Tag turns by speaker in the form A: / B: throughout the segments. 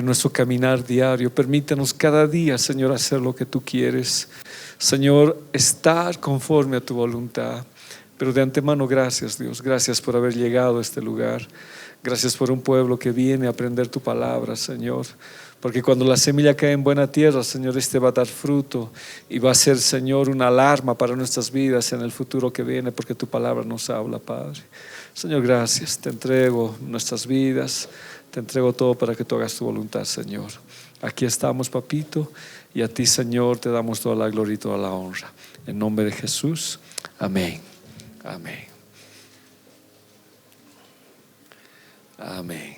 A: en nuestro caminar diario. Permítanos cada día, Señor, hacer lo que tú quieres. Señor, estar conforme a tu voluntad. Pero de antemano, gracias, Dios. Gracias por haber llegado a este lugar. Gracias por un pueblo que viene a aprender tu palabra, Señor. Porque cuando la semilla cae en buena tierra, Señor, este va a dar fruto y va a ser, Señor, una alarma para nuestras vidas en el futuro que viene, porque tu palabra nos habla, Padre. Señor, gracias. Te entrego nuestras vidas, te entrego todo para que tú hagas tu voluntad, Señor. Aquí estamos, papito, y a ti, Señor, te damos toda la gloria y toda la honra. En nombre de Jesús, amén. Amén. Amén.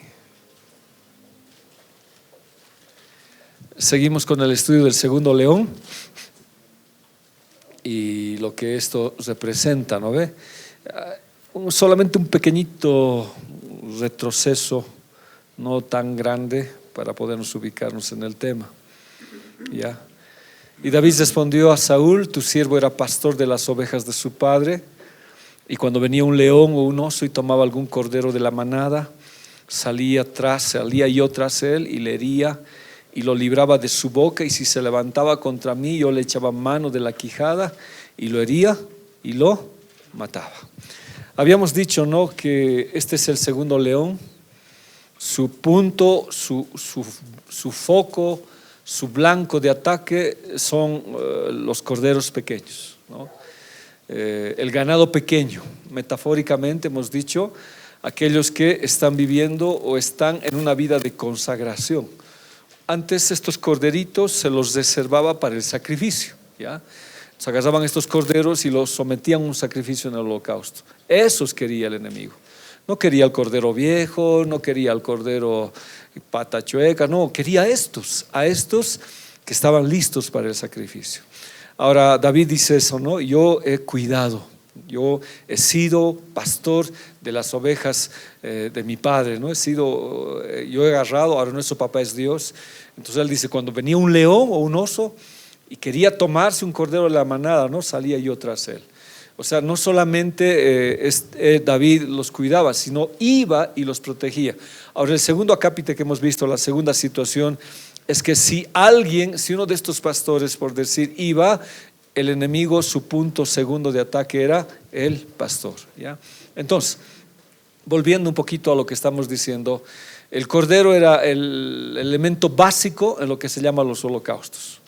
A: Seguimos con el estudio del segundo león y lo que esto representa, ¿no ve? Solamente un pequeñito retroceso, no tan grande, para podernos ubicarnos en el tema. ¿Ya? Y David respondió a Saúl: tu siervo era pastor de las ovejas de su padre, y cuando venía un león o un oso y tomaba algún cordero de la manada, salía yo tras él y le hería y lo libraba de su boca, y si se levantaba contra mí, yo le echaba mano de la quijada y lo hería y lo mataba. Habíamos dicho, ¿no?, que este es el segundo león. Su punto, su foco, su blanco de ataque son los corderos pequeños, ¿no? El ganado pequeño, metafóricamente hemos dicho, aquellos que están viviendo o están en una vida de consagración. Antes estos corderitos se los reservaba para el sacrificio, ¿ya? Se agarraban estos corderos y los sometían a un sacrificio en el holocausto. Esos quería el enemigo. No quería el cordero viejo, no quería el cordero pata chueca, no, quería a estos que estaban listos para el sacrificio. Ahora David dice eso, ¿no? Yo he cuidado, yo he sido pastor de las ovejas de mi padre, ¿no? Yo he agarrado, ahora nuestro papá es Dios. Entonces él dice, cuando venía un león o un oso y quería tomarse un cordero de la manada, ¿no?, salía yo tras él. O sea, no solamente David los cuidaba, sino iba y los protegía. Ahora el segundo acápite que hemos visto, la segunda situación, es que si uno de estos pastores, por decir, iba, el enemigo, su punto segundo de ataque era el pastor, ¿ya? Entonces, volviendo un poquito a lo que estamos diciendo, el cordero era el elemento básico en lo que se llama los holocaustos,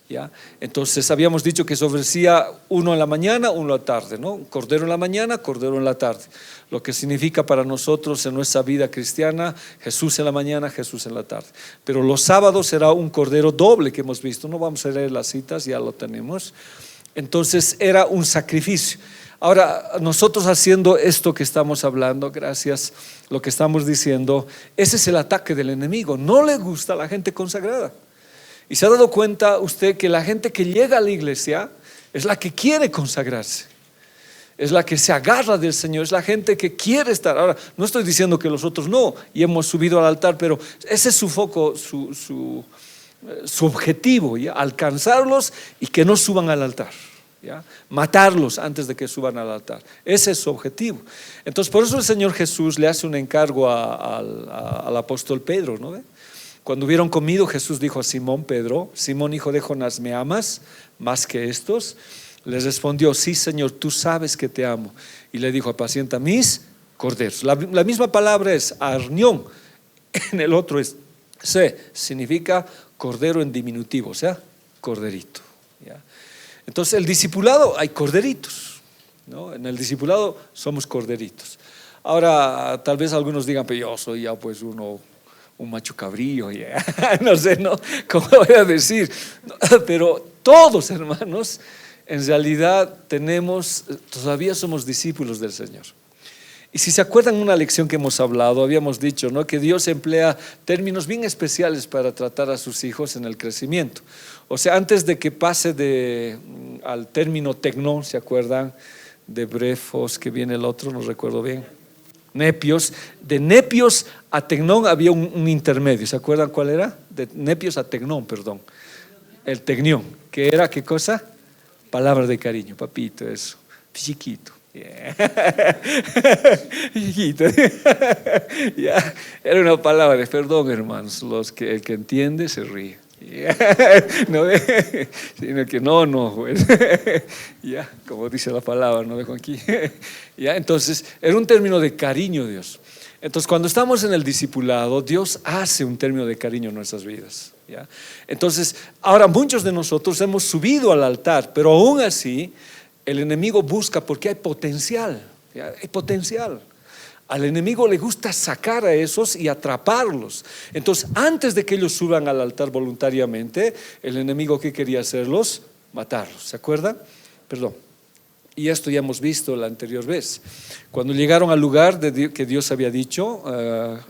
A: ¿ya? Entonces habíamos dicho que se ofrecía uno en la mañana, uno en la tarde, ¿no? Cordero en la mañana, cordero en la tarde. Lo que significa para nosotros en nuestra vida cristiana, Jesús en la mañana, Jesús en la tarde. Pero los sábados será un cordero doble que hemos visto. No vamos a leer las citas, ya lo tenemos. Entonces era un sacrificio. Ahora nosotros haciendo esto que estamos hablando, gracias, lo que estamos diciendo, ese es el ataque del enemigo. No le gusta a la gente consagrada. Y se ha dado cuenta usted que la gente que llega a la iglesia es la que quiere consagrarse, es la que se agarra del Señor, es la gente que quiere estar. Ahora, no estoy diciendo que los otros no, y hemos subido al altar, pero ese es su foco, su objetivo, ¿ya? Alcanzarlos y que no suban al altar, ¿ya? Matarlos antes de que suban al altar. Ese es su objetivo. Entonces, por eso el Señor Jesús le hace un encargo al apóstol Pedro, ¿no ve? Cuando hubieron comido, Jesús dijo a Simón Pedro: Simón, hijo de Jonás, ¿me amas más que estos? Les respondió: sí, Señor, tú sabes que te amo. Y le dijo: apacienta mis corderos. La misma palabra es arnión, en el otro es significa cordero en diminutivo, o sea, corderito, ¿ya? Entonces el discipulado, hay corderitos, ¿no? En el discipulado somos corderitos. Ahora tal vez algunos digan: pero yo soy ya pues un macho cabrillo, yeah. No sé, ¿no?, cómo voy a decir, pero todos, hermanos, en realidad todavía somos discípulos del Señor. Y si se acuerdan una lección que hemos hablado, habíamos dicho, ¿no?, que Dios emplea términos bien especiales para tratar a sus hijos en el crecimiento. O sea, antes de que pase al término tecnón, ¿se acuerdan? De brefos, que viene el otro, no recuerdo bien. Nepios. De nepios a tecnón había un intermedio. ¿Se acuerdan cuál era? De nepios a tecnón, perdón. El tecnión, que era, ¿qué cosa? Palabra de cariño, papito, eso, chiquito, Yeah. Hijito. Yeah. Era una palabra de perdón, hermanos. El que entiende se ríe. Yeah. No, sino que no, pues. Yeah. Como dice la palabra, no dejo aquí. Yeah. Entonces, era un término de cariño, Dios. Entonces, cuando estamos en el discipulado, Dios hace un término de cariño en nuestras vidas. ¿Ya? Entonces, ahora muchos de nosotros hemos subido al altar, pero aún así, el enemigo busca porque hay potencial. ¿Ya? Hay potencial. Al enemigo le gusta sacar a esos y atraparlos. Entonces, antes de que ellos suban al altar voluntariamente, el enemigo, ¿qué quería hacerlos? Matarlos. ¿Se acuerdan? Perdón. Y esto ya hemos visto la anterior vez. Cuando llegaron al lugar que Dios había dicho,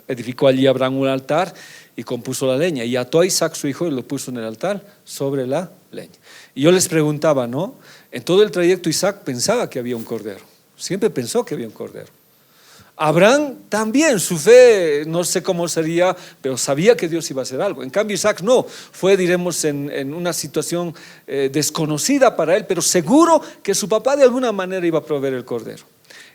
A: edificó allí Abraham un altar y compuso la leña. Y ató a Isaac su hijo y lo puso en el altar sobre la leña. Y yo les preguntaba, ¿no? En todo el trayecto Isaac pensaba que había un cordero. Siempre pensó que había un cordero. Abraham también, su fe no sé cómo sería, pero sabía que Dios iba a hacer algo. En cambio Isaac no, fue, diremos, en una situación desconocida para él, pero seguro que su papá de alguna manera iba a proveer el cordero.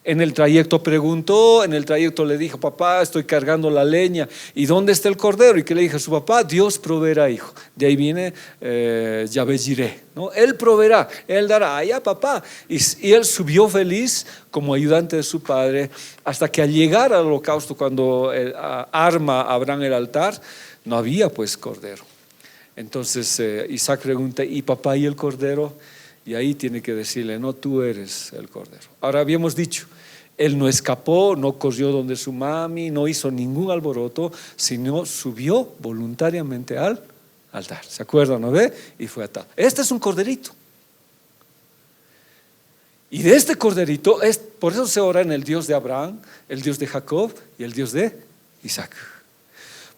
A: En el trayecto preguntó, en el trayecto le dijo: papá, estoy cargando la leña, ¿y dónde está el cordero? Y que le dijo a su papá: Dios proveerá, hijo. De ahí viene Yahvé Jireh, ¿no? Él proveerá, Él dará. Allá, papá. Y él subió feliz como ayudante de su padre, hasta que al llegar al holocausto, cuando arma Abraham el altar, no había pues cordero. Entonces Isaac pregunta: ¿y papá, y el cordero? Y ahí tiene que decirle: no, tú eres el cordero. Ahora, habíamos dicho, él no escapó, no corrió donde su mami, no hizo ningún alboroto, sino subió voluntariamente al altar. ¿Se acuerdan, no ve? Y fue atado. Este es un corderito. Y de este corderito, por eso se ora en el Dios de Abraham, el Dios de Jacob y el Dios de Isaac.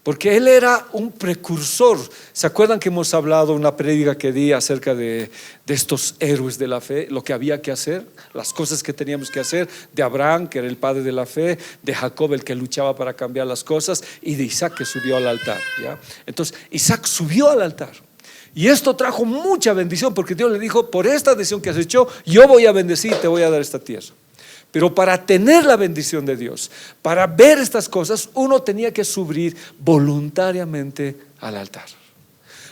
A: Porque él era un precursor. ¿Se acuerdan que hemos hablado una prédica que di acerca de estos héroes de la fe? Lo que había que hacer, las cosas que teníamos que hacer. De Abraham, que era el padre de la fe. De Jacob, el que luchaba para cambiar las cosas. Y de Isaac, que subió al altar, ¿ya? Entonces Isaac subió al altar. Y esto trajo mucha bendición, porque Dios le dijo: por esta decisión que has hecho, yo voy a bendecir y te voy a dar esta tierra. Pero para tener la bendición de Dios, para ver estas cosas, uno tenía que subir voluntariamente al altar.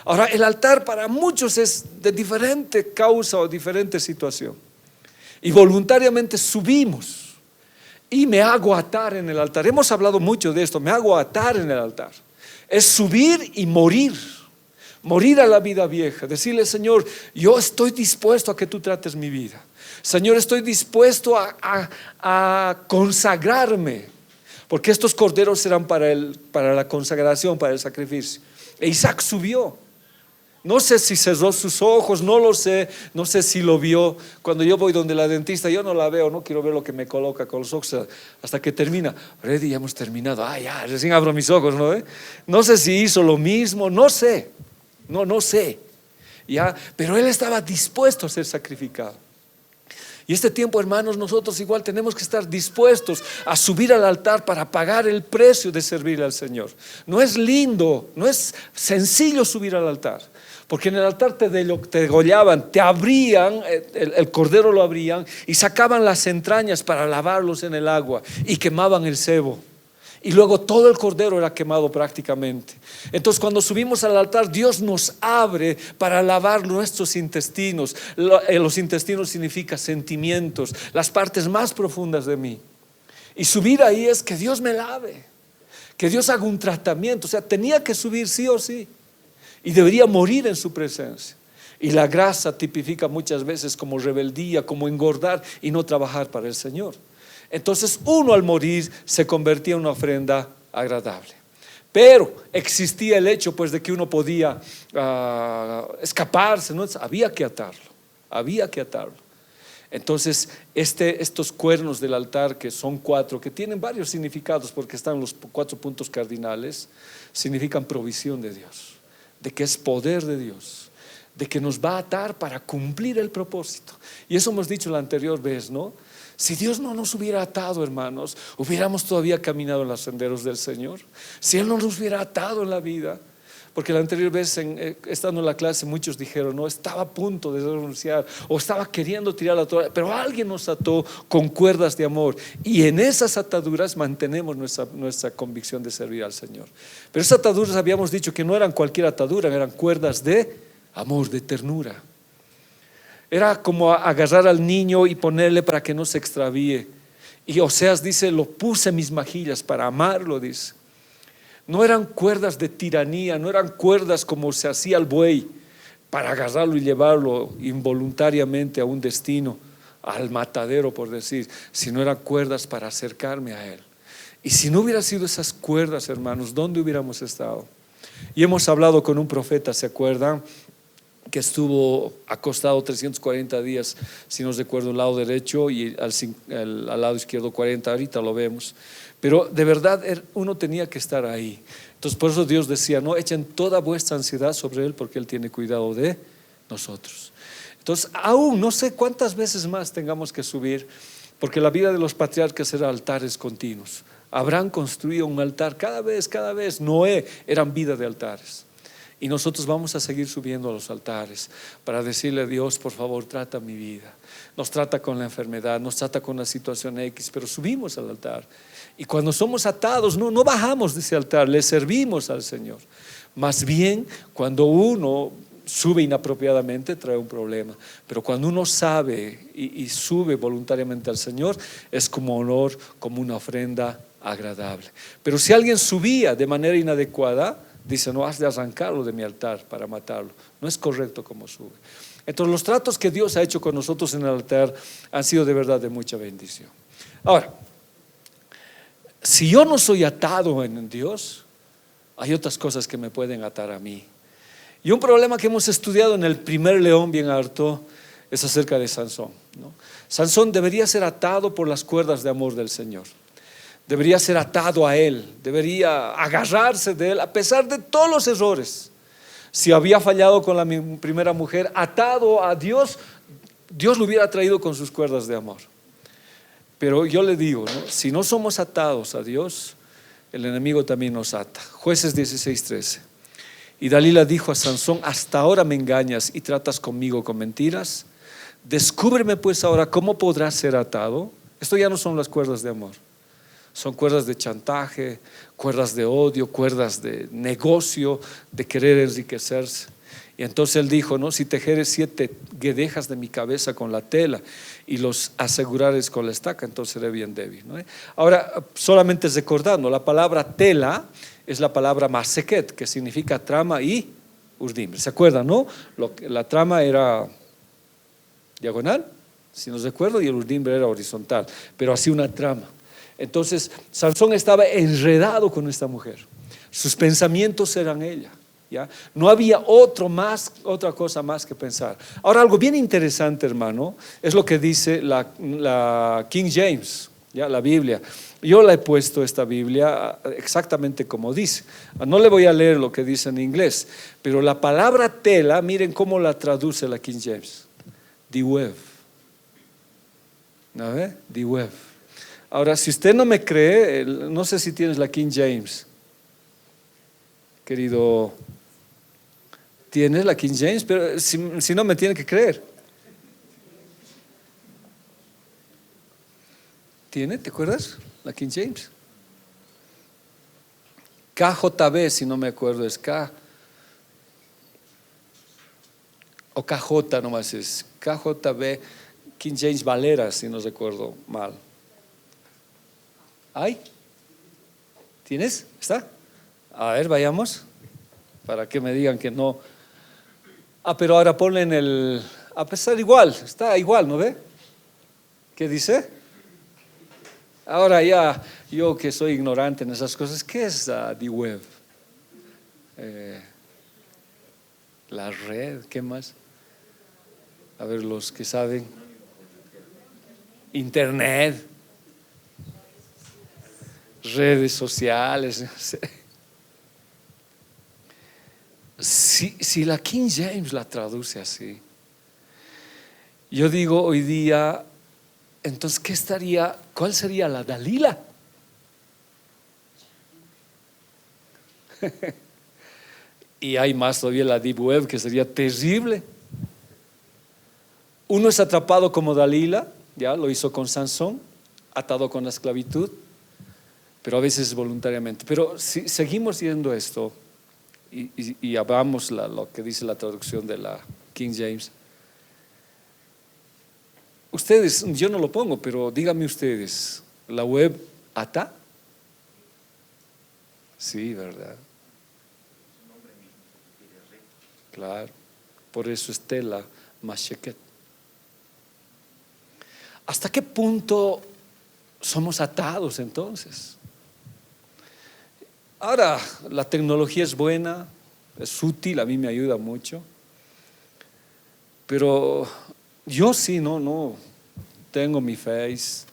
A: Ahora, el altar para muchos es de diferente causa o diferente situación. Y voluntariamente subimos. Y me hago atar en el altar. Hemos hablado mucho de esto, me hago atar en el altar. Es subir y morir. Morir a la vida vieja. Decirle: Señor, yo estoy dispuesto a que tú trates mi vida. Señor, estoy dispuesto a consagrarme, porque estos corderos serán para la consagración, para el sacrificio. E Isaac subió. No sé si cerró sus ojos, no lo sé, no sé si lo vio. Cuando yo voy donde la dentista, yo no la veo, no quiero ver lo que me coloca con los ojos hasta que termina. Ready, ya hemos terminado. Ya, recién abro mis ojos, ¿no? No sé si hizo lo mismo, no sé. No sé. Ya, pero él estaba dispuesto a ser sacrificado. Y este tiempo, hermanos, nosotros igual tenemos que estar dispuestos a subir al altar para pagar el precio de servir al Señor. No es lindo, no es sencillo subir al altar, porque en el altar te degollaban, te abrían, el cordero lo abrían y sacaban las entrañas para lavarlos en el agua y quemaban el sebo. Y luego todo el cordero era quemado prácticamente. Entonces, cuando subimos al altar, Dios nos abre para lavar nuestros intestinos. Los intestinos significa sentimientos, las partes más profundas de mí. Y subir ahí es que Dios me lave, que Dios haga un tratamiento. O sea, tenía que subir sí o sí, y debería morir en su presencia. Y la grasa tipifica muchas veces como rebeldía, como engordar y no trabajar para el Señor. Entonces uno al morir se convertía en una ofrenda agradable. Pero existía el hecho pues de que uno podía escaparse, ¿no? Había que atarlo. Entonces estos cuernos del altar, que son 4, que tienen varios significados porque están los 4 puntos cardinales, significan provisión de Dios, de que es poder de Dios, de que nos va a atar para cumplir el propósito. Y eso hemos dicho la anterior vez, ¿no? Si Dios no nos hubiera atado, hermanos, hubiéramos todavía caminado en los senderos del Señor. Si Él no nos hubiera atado en la vida, Porque la anterior vez, estando en la clase, muchos dijeron, no, estaba a punto de renunciar o estaba queriendo tirar la toalla, pero alguien nos ató con cuerdas de amor, y en esas ataduras mantenemos nuestra convicción de servir al Señor. Pero esas ataduras habíamos dicho que no eran cualquier atadura, eran cuerdas de amor, de ternura. Era como agarrar al niño y ponerle para que no se extravíe. Y Oseas dice, lo puse en mis mejillas para amarlo, dice. No eran cuerdas de tiranía, no eran cuerdas como se hacía al buey para agarrarlo y llevarlo involuntariamente a un destino, al matadero, por decir, sino eran cuerdas para acercarme a Él. Y si no hubiera sido esas cuerdas, hermanos, ¿dónde hubiéramos estado? Y hemos hablado con un profeta, ¿se acuerdan? Que estuvo acostado 340 días, si no recuerdo, al lado derecho, y al lado izquierdo 40, ahorita lo vemos. Pero de verdad uno tenía que estar ahí. Entonces por eso Dios decía, no echen toda vuestra ansiedad sobre Él, porque Él tiene cuidado de nosotros. Entonces aún no sé cuántas veces más tengamos que subir, porque la vida de los patriarcas era altares continuos. Abraham construía un altar cada vez. Noé eran vida de altares. Y nosotros vamos a seguir subiendo a los altares para decirle a Dios, por favor, trata mi vida. Nos trata con la enfermedad, nos trata con la situación X, pero subimos al altar. Y cuando somos atados, no bajamos de ese altar, le servimos al Señor. Más bien, cuando uno sube inapropiadamente, trae un problema. Pero cuando uno sabe y sube voluntariamente al Señor, es como honor, como una ofrenda agradable. Pero si alguien subía de manera inadecuada, dice, no, has de arrancarlo de mi altar para matarlo. No es correcto como sube. Entonces los tratos que Dios ha hecho con nosotros en el altar han sido de verdad de mucha bendición. Ahora, si yo no soy atado en Dios, hay otras cosas que me pueden atar a mí. Y un problema que hemos estudiado en el primer león bien harto es acerca de Sansón, ¿no? Sansón debería ser atado por las cuerdas de amor del Señor. Debería ser atado a Él, debería agarrarse de Él a pesar de todos los errores. Si había fallado con la primera mujer, atado a Dios, Dios lo hubiera traído con sus cuerdas de amor. Pero yo le digo, ¿no? Si no somos atados a Dios, el enemigo también nos ata. Jueces 16:13. Y Dalila dijo a Sansón, hasta ahora me engañas y tratas conmigo con mentiras. Descúbreme pues ahora cómo podrás ser atado. Esto ya no son las cuerdas de amor. Son cuerdas de chantaje, cuerdas de odio, cuerdas de negocio, de querer enriquecerse. Y entonces él dijo, ¿no? Si tejeres 7 guedejas de mi cabeza con la tela y los asegurares con la estaca, entonces seré bien débil, ¿no? Ahora, solamente recordando, la palabra tela es la palabra maseket, que significa trama y urdimbre. ¿Se acuerdan, no? La trama era diagonal, si no recuerdo, y el urdimbre era horizontal, pero así una trama. Entonces Sansón estaba enredado con esta mujer, sus pensamientos eran ella, ¿ya? No había otra cosa más que pensar. Ahora algo bien interesante, hermano, es lo que dice la King James, ¿ya? La Biblia. Yo la he puesto esta Biblia exactamente como dice. No le voy a leer lo que dice en inglés, pero la palabra tela, miren cómo la traduce la King James: the web. ¿No ve? The web. Ahora, si usted no me cree, no sé si tienes la King James, querido. Tienes la King James, pero si no me tiene que creer. ¿Tiene? ¿Te acuerdas? La King James. KJV, si no me acuerdo, es K. O KJ nomás es. KJV, King James Valera, si no recuerdo mal. ¿Hay? ¿Tienes? ¿Está? A ver, vayamos. Para que me digan que no. Pero ahora ponle en el. A pesar igual, está igual, ¿no ve? ¿Qué dice? Ahora ya, yo que soy ignorante en esas cosas, ¿qué es the web? La red, ¿qué más? A ver, los que saben. Internet. Redes sociales. Si la King James la traduce así, yo digo hoy día, entonces ¿cuál sería la Dalila? Y hay más todavía la Deep Web, que sería terrible. Uno es atrapado como Dalila, ya lo hizo con Sansón, atado con la esclavitud, pero a veces voluntariamente. Pero si seguimos viendo esto y hablamos lo que dice la traducción de la King James, ustedes, yo no lo pongo, pero díganme ustedes, ¿la web ata? Sí, ¿verdad? Claro, por eso es tela masheket. ¿Hasta qué punto somos atados entonces? Ahora, la tecnología es buena, es útil, a mí me ayuda mucho, pero yo sí, no tengo mi Face,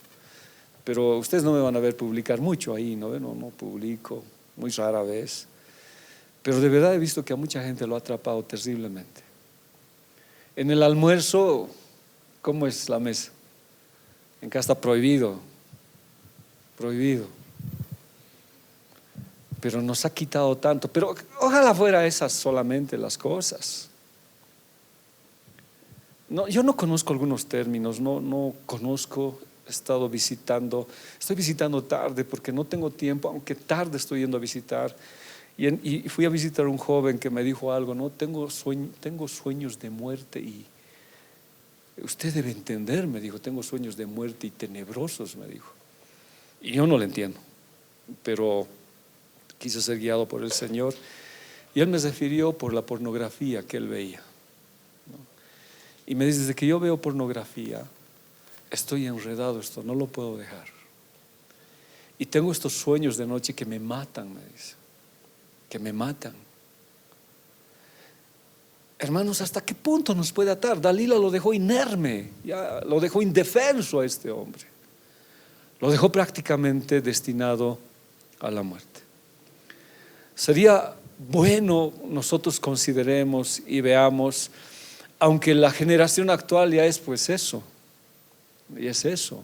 A: pero ustedes no me van a ver publicar mucho ahí, no publico, muy rara vez, pero de verdad he visto que a mucha gente lo ha atrapado terriblemente. En el almuerzo, ¿cómo es la mesa? En casa está prohibido, pero nos ha quitado tanto. Pero ojalá fuera esas solamente las cosas. No, yo no conozco algunos términos, no conozco, estoy visitando tarde porque no tengo tiempo, aunque tarde estoy yendo a visitar. Y fui a visitar a un joven que me dijo algo, no, tengo sueños de muerte y usted debe entender, me dijo, tengo sueños de muerte y tenebrosos, me dijo. Y yo no lo entiendo, pero quise ser guiado por el Señor. Y él me refirió por la pornografía que él veía, ¿no? Y me dice, desde que yo veo pornografía, estoy enredado, esto no lo puedo dejar. Y tengo estos sueños de noche que me matan, me dice, que me matan. Hermanos, ¿hasta qué punto nos puede atar? Dalila lo dejó inerme, ya lo dejó indefenso a este hombre. Lo dejó prácticamente destinado a la muerte. Sería bueno nosotros consideremos y veamos, aunque la generación actual ya es pues eso, y es eso.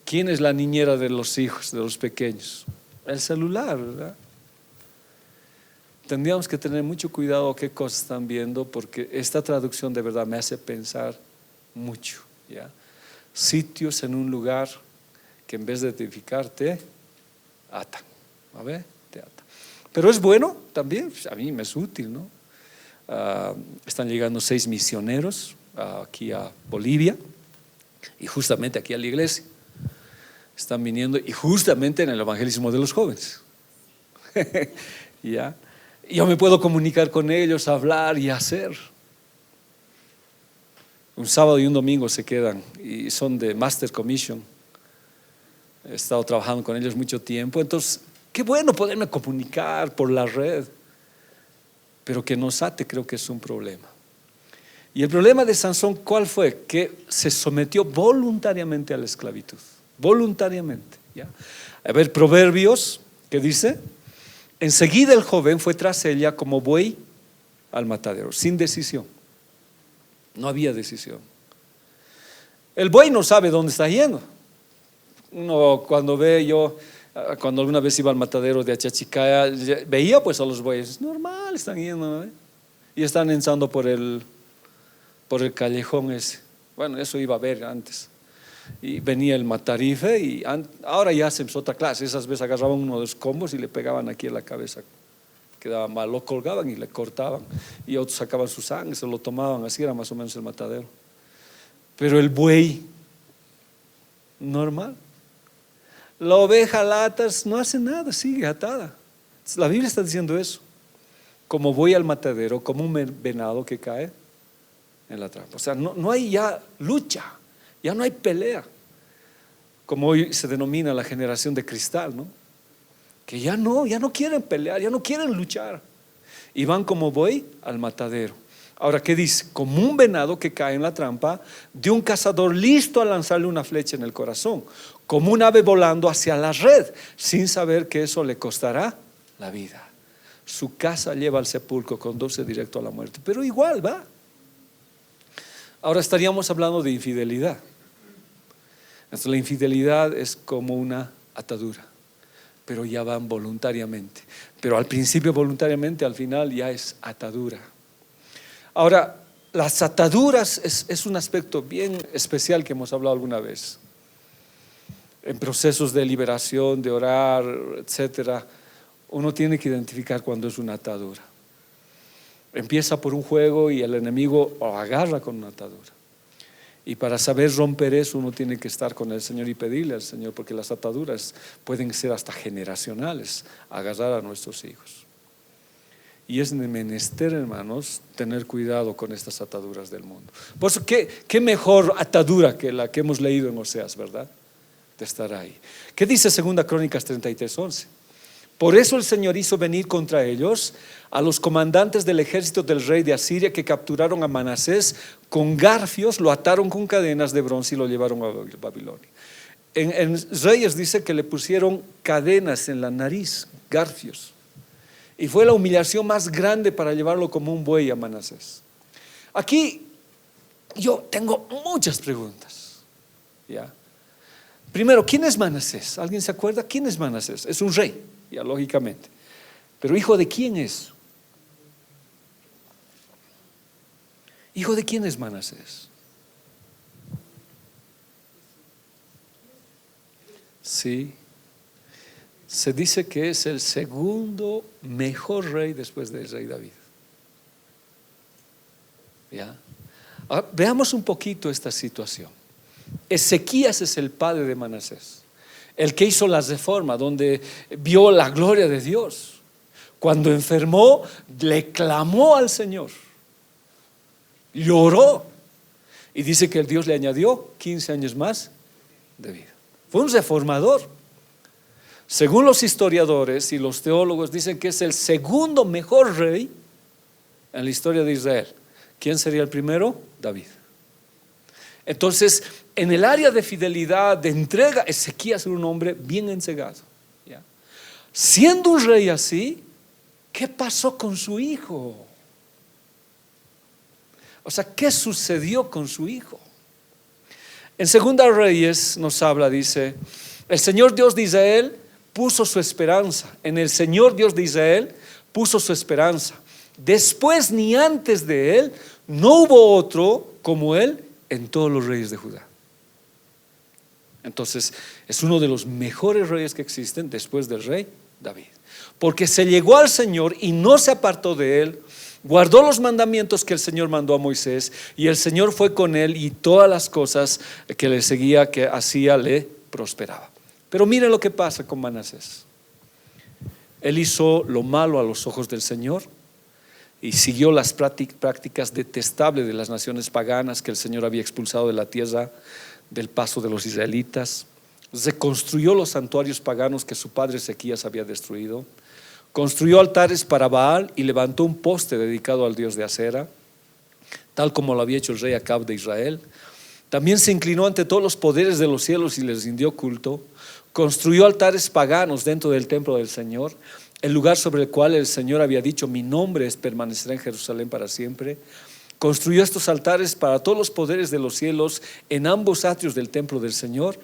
A: ¿Quién es la niñera de los hijos, de los pequeños? El celular, ¿verdad? Tendríamos que tener mucho cuidado qué cosas están viendo, porque esta traducción de verdad me hace pensar mucho, ¿ya? Sitios en un lugar que en vez de edificarte atan, a ver, te atan. Pero es bueno también, a mí me es útil, ¿no? Están llegando 6 misioneros aquí a Bolivia y justamente aquí a la iglesia están viniendo, y justamente en el evangelismo de los jóvenes. ¿Ya? Yo me puedo comunicar con ellos, hablar y hacer. Un sábado y un domingo se quedan y son de Master Commission. He estado trabajando con ellos mucho tiempo, entonces qué bueno poderme comunicar por la red, pero que nos ate creo que es un problema. Y el problema de Sansón, ¿cuál fue? Que se sometió voluntariamente a la esclavitud, voluntariamente, ¿ya? A ver, Proverbios, ¿qué dice? Enseguida el joven fue tras ella como buey al matadero, sin decisión. No había decisión. El buey no sabe dónde está yendo. Uno cuando cuando alguna vez iba al matadero de Achachicaya, veía pues a los bueyes, normal, están yendo, ¿no? Y están ensando por el callejón ese. Bueno, eso iba a ver antes. Y venía el matarife y ahora ya hacemos otra clase. Esas veces agarraban uno de los combos y le pegaban aquí en la cabeza, quedaba mal, lo colgaban y le cortaban, y otros sacaban su sangre, se lo tomaban, así era más o menos el matadero. Pero el buey, normal. La oveja latas no hace nada, sigue atada. La Biblia está diciendo eso, como buey al matadero, como un venado que cae en la trampa. O sea, no hay ya lucha, ya no hay pelea, como hoy se denomina la generación de cristal, ¿no? Que ya no quieren pelear, ya no quieren luchar, y van como buey al matadero. Ahora, ¿qué dice? Como un venado que cae en la trampa de un cazador listo a lanzarle una flecha en el corazón, como un ave volando hacia la red, sin saber que eso le costará la vida. Su casa lleva al sepulcro, conduce directo a la muerte, pero igual va. Ahora estaríamos hablando de infidelidad. Entonces, la infidelidad es como una atadura, pero ya van voluntariamente. Pero al principio voluntariamente, al final ya es atadura. Ahora, las ataduras es un aspecto bien especial que hemos hablado alguna vez. En procesos de liberación, de orar, etcétera, uno tiene que identificar cuando es una atadura. Empieza por un juego y el enemigo lo agarra con una atadura. Y para saber romper eso uno tiene que estar con el Señor y pedirle al Señor, porque las ataduras pueden ser hasta generacionales, agarrar a nuestros hijos. Y es menester, hermanos, tener cuidado con estas ataduras del mundo. Por eso, ¿qué mejor atadura que la que hemos leído en Oseas, verdad? De estar ahí. ¿Qué dice 2 Crónicas 33:11? Por eso el Señor hizo venir contra ellos a los comandantes del ejército del rey de Asiria, que capturaron a Manasés con garfios, lo ataron con cadenas de bronce y lo llevaron a Babilonia. En Reyes dice que le pusieron cadenas en la nariz, garfios. Y fue la humillación más grande para llevarlo como un buey a Manasés. Aquí yo tengo muchas preguntas. ¿Ya? Primero, ¿quién es Manasés? ¿Alguien se acuerda? ¿Quién es Manasés? Es un rey, ya lógicamente. Pero ¿hijo de quién es? ¿Hijo de quién es Manasés? Sí. Se dice que es el segundo mejor rey después del rey David. ¿Ya? Ahora, veamos un poquito esta situación. Ezequías es el padre de Manasés, el que hizo las reformas, donde vio la gloria de Dios. Cuando enfermó, le clamó al Señor, lloró, y dice que el Dios le añadió 15 años más de vida. Fue un reformador. Según los historiadores y los teólogos, dicen que es el segundo mejor rey en la historia de Israel. ¿Quién sería el primero? David. Entonces, en el área de fidelidad, de entrega, Ezequías era un hombre bien ensegado. ¿Ya? Siendo un rey así, ¿qué pasó con su hijo? O sea, ¿qué sucedió con su hijo? En Segunda Reyes nos habla, dice: el Señor Dios de Israel puso su esperanza. En el Señor Dios de Israel puso su esperanza. Después ni antes de él no hubo otro como él en todos los reyes de Judá. Entonces es uno de los mejores reyes que existen después del rey David, porque se llegó al Señor y no se apartó de él. Guardó los mandamientos que el Señor mandó a Moisés, y el Señor fue con él, y todas las cosas que le seguía, que hacía, le prosperaba. Pero miren lo que pasa con Manasés. Él hizo lo malo a los ojos del Señor y siguió las prácticas detestables de las naciones paganas que el Señor había expulsado de la tierra del paso de los israelitas. Reconstruyó los santuarios paganos que su padre Ezequías había destruido. Construyó altares para Baal y levantó un poste dedicado al dios de Acera, tal como lo había hecho el rey Acab de Israel. También se inclinó ante todos los poderes de los cielos y les rindió culto. Construyó altares paganos dentro del templo del Señor, el lugar sobre el cual el Señor había dicho: mi nombre permanecerá en Jerusalén para siempre. Construyó estos altares para todos los poderes de los cielos en ambos atrios del templo del Señor.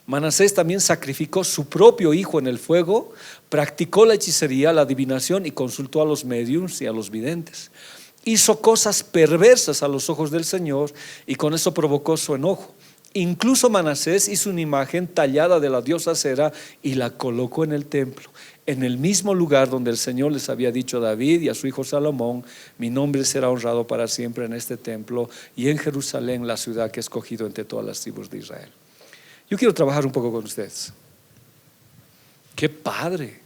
A: Manasés también sacrificó su propio hijo en el fuego, practicó la hechicería, la adivinación y consultó a los médiums y a los videntes. Hizo cosas perversas a los ojos del Señor y con eso provocó su enojo. Incluso Manasés hizo una imagen tallada de la diosa Acera y la colocó en el templo, en el mismo lugar donde el Señor les había dicho a David y a su hijo Salomón: mi nombre será honrado para siempre en este templo y en Jerusalén, la ciudad que he escogido entre todas las tribus de Israel. Yo quiero trabajar un poco con ustedes. ¡Qué padre!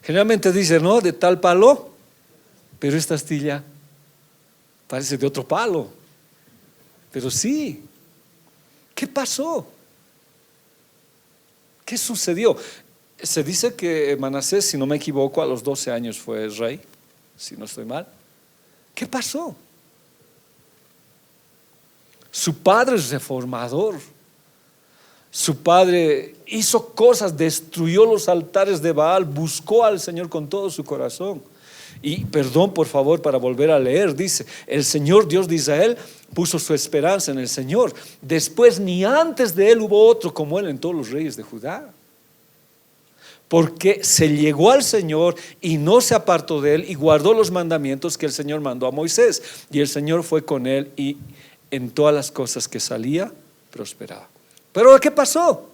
A: Generalmente dicen, ¿no?, de tal palo, pero esta astilla parece de otro palo. Pero sí, ¿qué pasó? ¿Qué sucedió? Se dice que Manasés, si no me equivoco, a los 12 años fue rey, si no estoy mal. ¿Qué pasó? Su padre es reformador. Su padre hizo cosas, destruyó los altares de Baal, buscó al Señor con todo su corazón. Y perdón, por favor, para volver a leer, dice: el Señor Dios de Israel puso su esperanza en el Señor. Después ni antes de él hubo otro como él en todos los reyes de Judá. Porque se llegó al Señor y no se apartó de él, y guardó los mandamientos que el Señor mandó a Moisés. Y el Señor fue con él, y en todas las cosas que salía, prosperaba. Pero ¿qué pasó?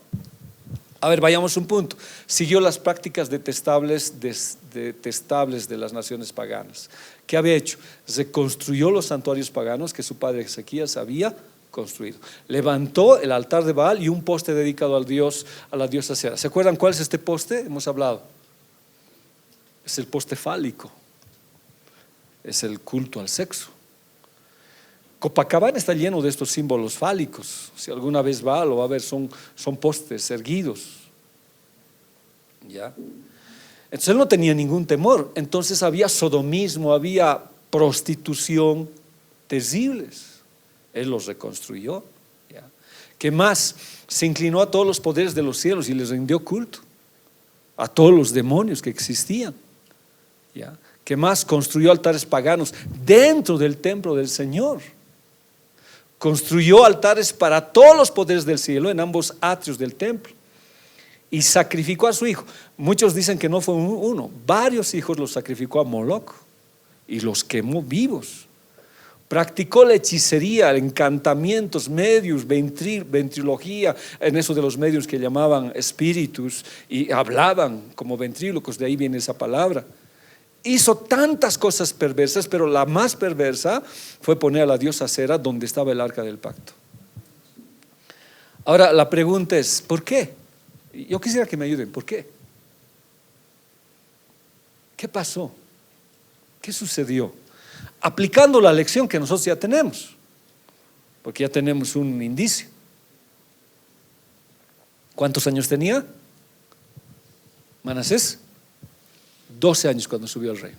A: A ver, vayamos a un punto. Siguió las prácticas detestables de las naciones paganas. ¿Qué había hecho? Reconstruyó los santuarios paganos que su padre Ezequías había construido. Levantó el altar de Baal y un poste dedicado a la diosa Sera. ¿Se acuerdan cuál es este poste? Hemos hablado. Es el poste fálico. Es el culto al sexo. Copacabana está lleno de estos símbolos fálicos. Si alguna vez va, lo va a ver, son postes erguidos. ¿Ya? Entonces él no tenía ningún temor. Entonces había sodomismo, había prostitución terribles. Él los reconstruyó. ¿Ya? ¿Qué más? Se inclinó a todos los poderes de los cielos y les rindió culto. A todos los demonios que existían. ¿Ya? ¿Qué más? Construyó altares paganos dentro del templo del Señor. Construyó altares para todos los poderes del cielo en ambos atrios del templo. Y sacrificó a su hijo. Muchos dicen que no fue uno, varios hijos los sacrificó a Moloc y los quemó vivos. Practicó la hechicería, encantamientos, medios, ventriloquía, en eso de los medios que llamaban espíritus, y hablaban como ventrílocos, de ahí viene esa palabra. Hizo tantas cosas perversas, pero la más perversa fue poner a la diosa Sera donde estaba el arca del pacto. Ahora la pregunta es, ¿por qué? Yo quisiera que me ayuden, ¿por qué? ¿Qué pasó? ¿Qué sucedió? Aplicando la lección que nosotros ya tenemos, porque ya tenemos un indicio. ¿Cuántos años tenía Manasés? 12 años cuando subió al reino.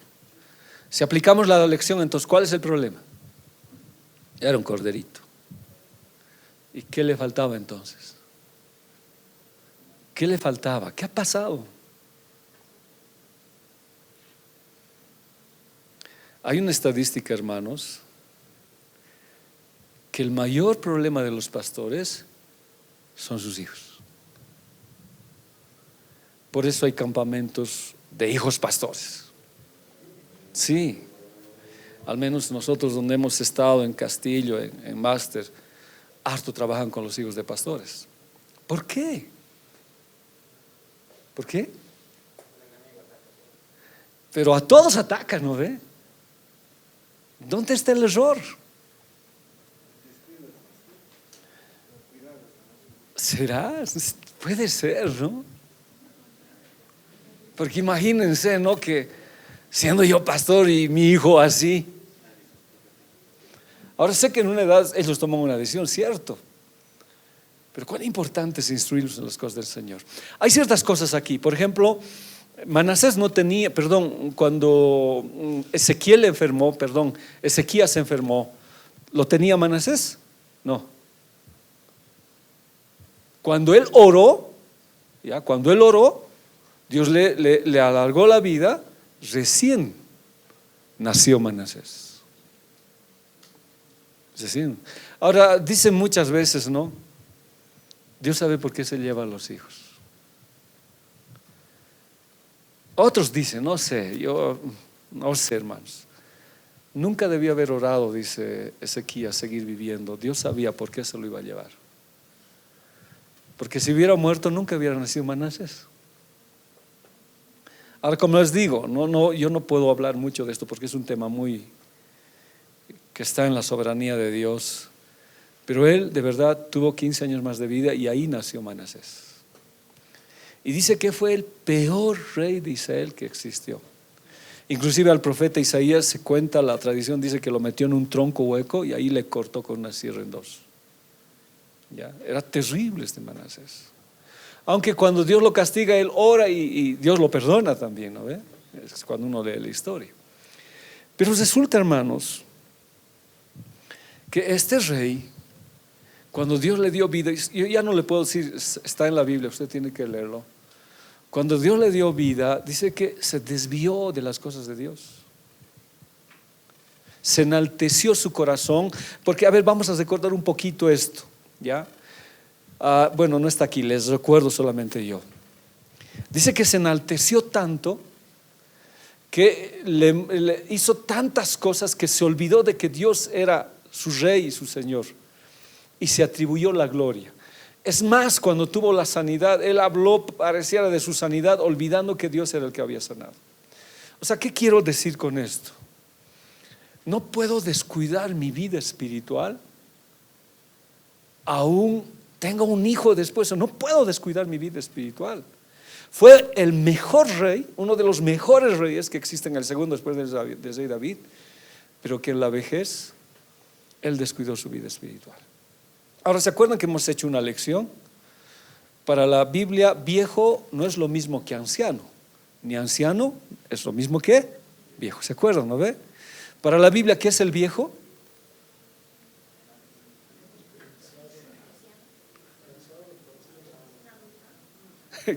A: Si aplicamos la lección, entonces ¿cuál es el problema? Era un corderito. ¿Y qué le faltaba entonces? ¿Qué le faltaba? ¿Qué ha pasado? Hay una estadística, hermanos, que el mayor problema de los pastores son sus hijos. Por eso hay campamentos de hijos pastores. Sí, al menos nosotros donde hemos estado en Castillo, en Máster, harto trabajan con los hijos de pastores. ¿Por qué? ¿Por qué? Pero a todos atacan, ¿no ve? ¿Dónde está el error? ¿Será? Puede ser, ¿no? Porque imagínense, ¿no? Que siendo yo pastor y mi hijo así. Ahora sé que en una edad ellos toman una decisión, cierto. Pero cuán importante es instruirlos en las cosas del Señor. Hay ciertas cosas aquí. Por ejemplo, Manasés no tenía, cuando Ezequías se enfermó, ¿lo tenía Manasés? No. Cuando él oró, Dios le alargó la vida, recién nació Manasés. Recién. Ahora, dicen muchas veces, ¿no? Dios sabe por qué se lleva a los hijos. Otros dicen, no sé, yo no sé, hermanos. Nunca debió haber orado, dice Ezequías, seguir viviendo. Dios sabía por qué se lo iba a llevar. Porque si hubiera muerto, nunca hubiera nacido Manasés. Ahora, como les digo, yo no puedo hablar mucho de esto porque es un tema que está en la soberanía de Dios. Pero él de verdad tuvo 15 años más de vida y ahí nació Manasés. Y dice que fue el peor rey de Israel que existió. Inclusive al profeta Isaías se cuenta, la tradición dice que lo metió en un tronco hueco y ahí le cortó con una sierra en dos. ¿Ya? Era terrible este Manasés. Aunque cuando Dios lo castiga, él ora y Dios lo perdona también, ¿no ve? Es cuando uno lee la historia. Pero resulta, hermanos, que este rey, cuando Dios le dio vida, yo ya no le puedo decir, está en la Biblia, usted tiene que leerlo. Cuando Dios le dio vida, dice que se desvió de las cosas de Dios. Se enalteció su corazón, porque, a ver, vamos a recordar un poquito esto, ¿ya? Bueno, no está aquí, les recuerdo solamente yo. Dice que se enalteció tanto que le hizo tantas cosas que se olvidó de que Dios era su rey y su Señor, y se atribuyó la gloria. Es más, cuando tuvo la sanidad, él habló, pareciera, de su sanidad, olvidando que Dios era el que había sanado. O sea, ¿qué quiero decir con esto? No puedo descuidar mi vida espiritual, aún tengo un hijo después, no puedo descuidar mi vida espiritual. Fue el mejor rey, uno de los mejores reyes que existen, el segundo después del rey David, pero que en la vejez él descuidó su vida espiritual. Ahora, ¿se acuerdan que hemos hecho una lección? Para la Biblia, viejo no es lo mismo que anciano, ni anciano es lo mismo que viejo. ¿Se acuerdan, no ve? Para la Biblia, ¿qué es el viejo?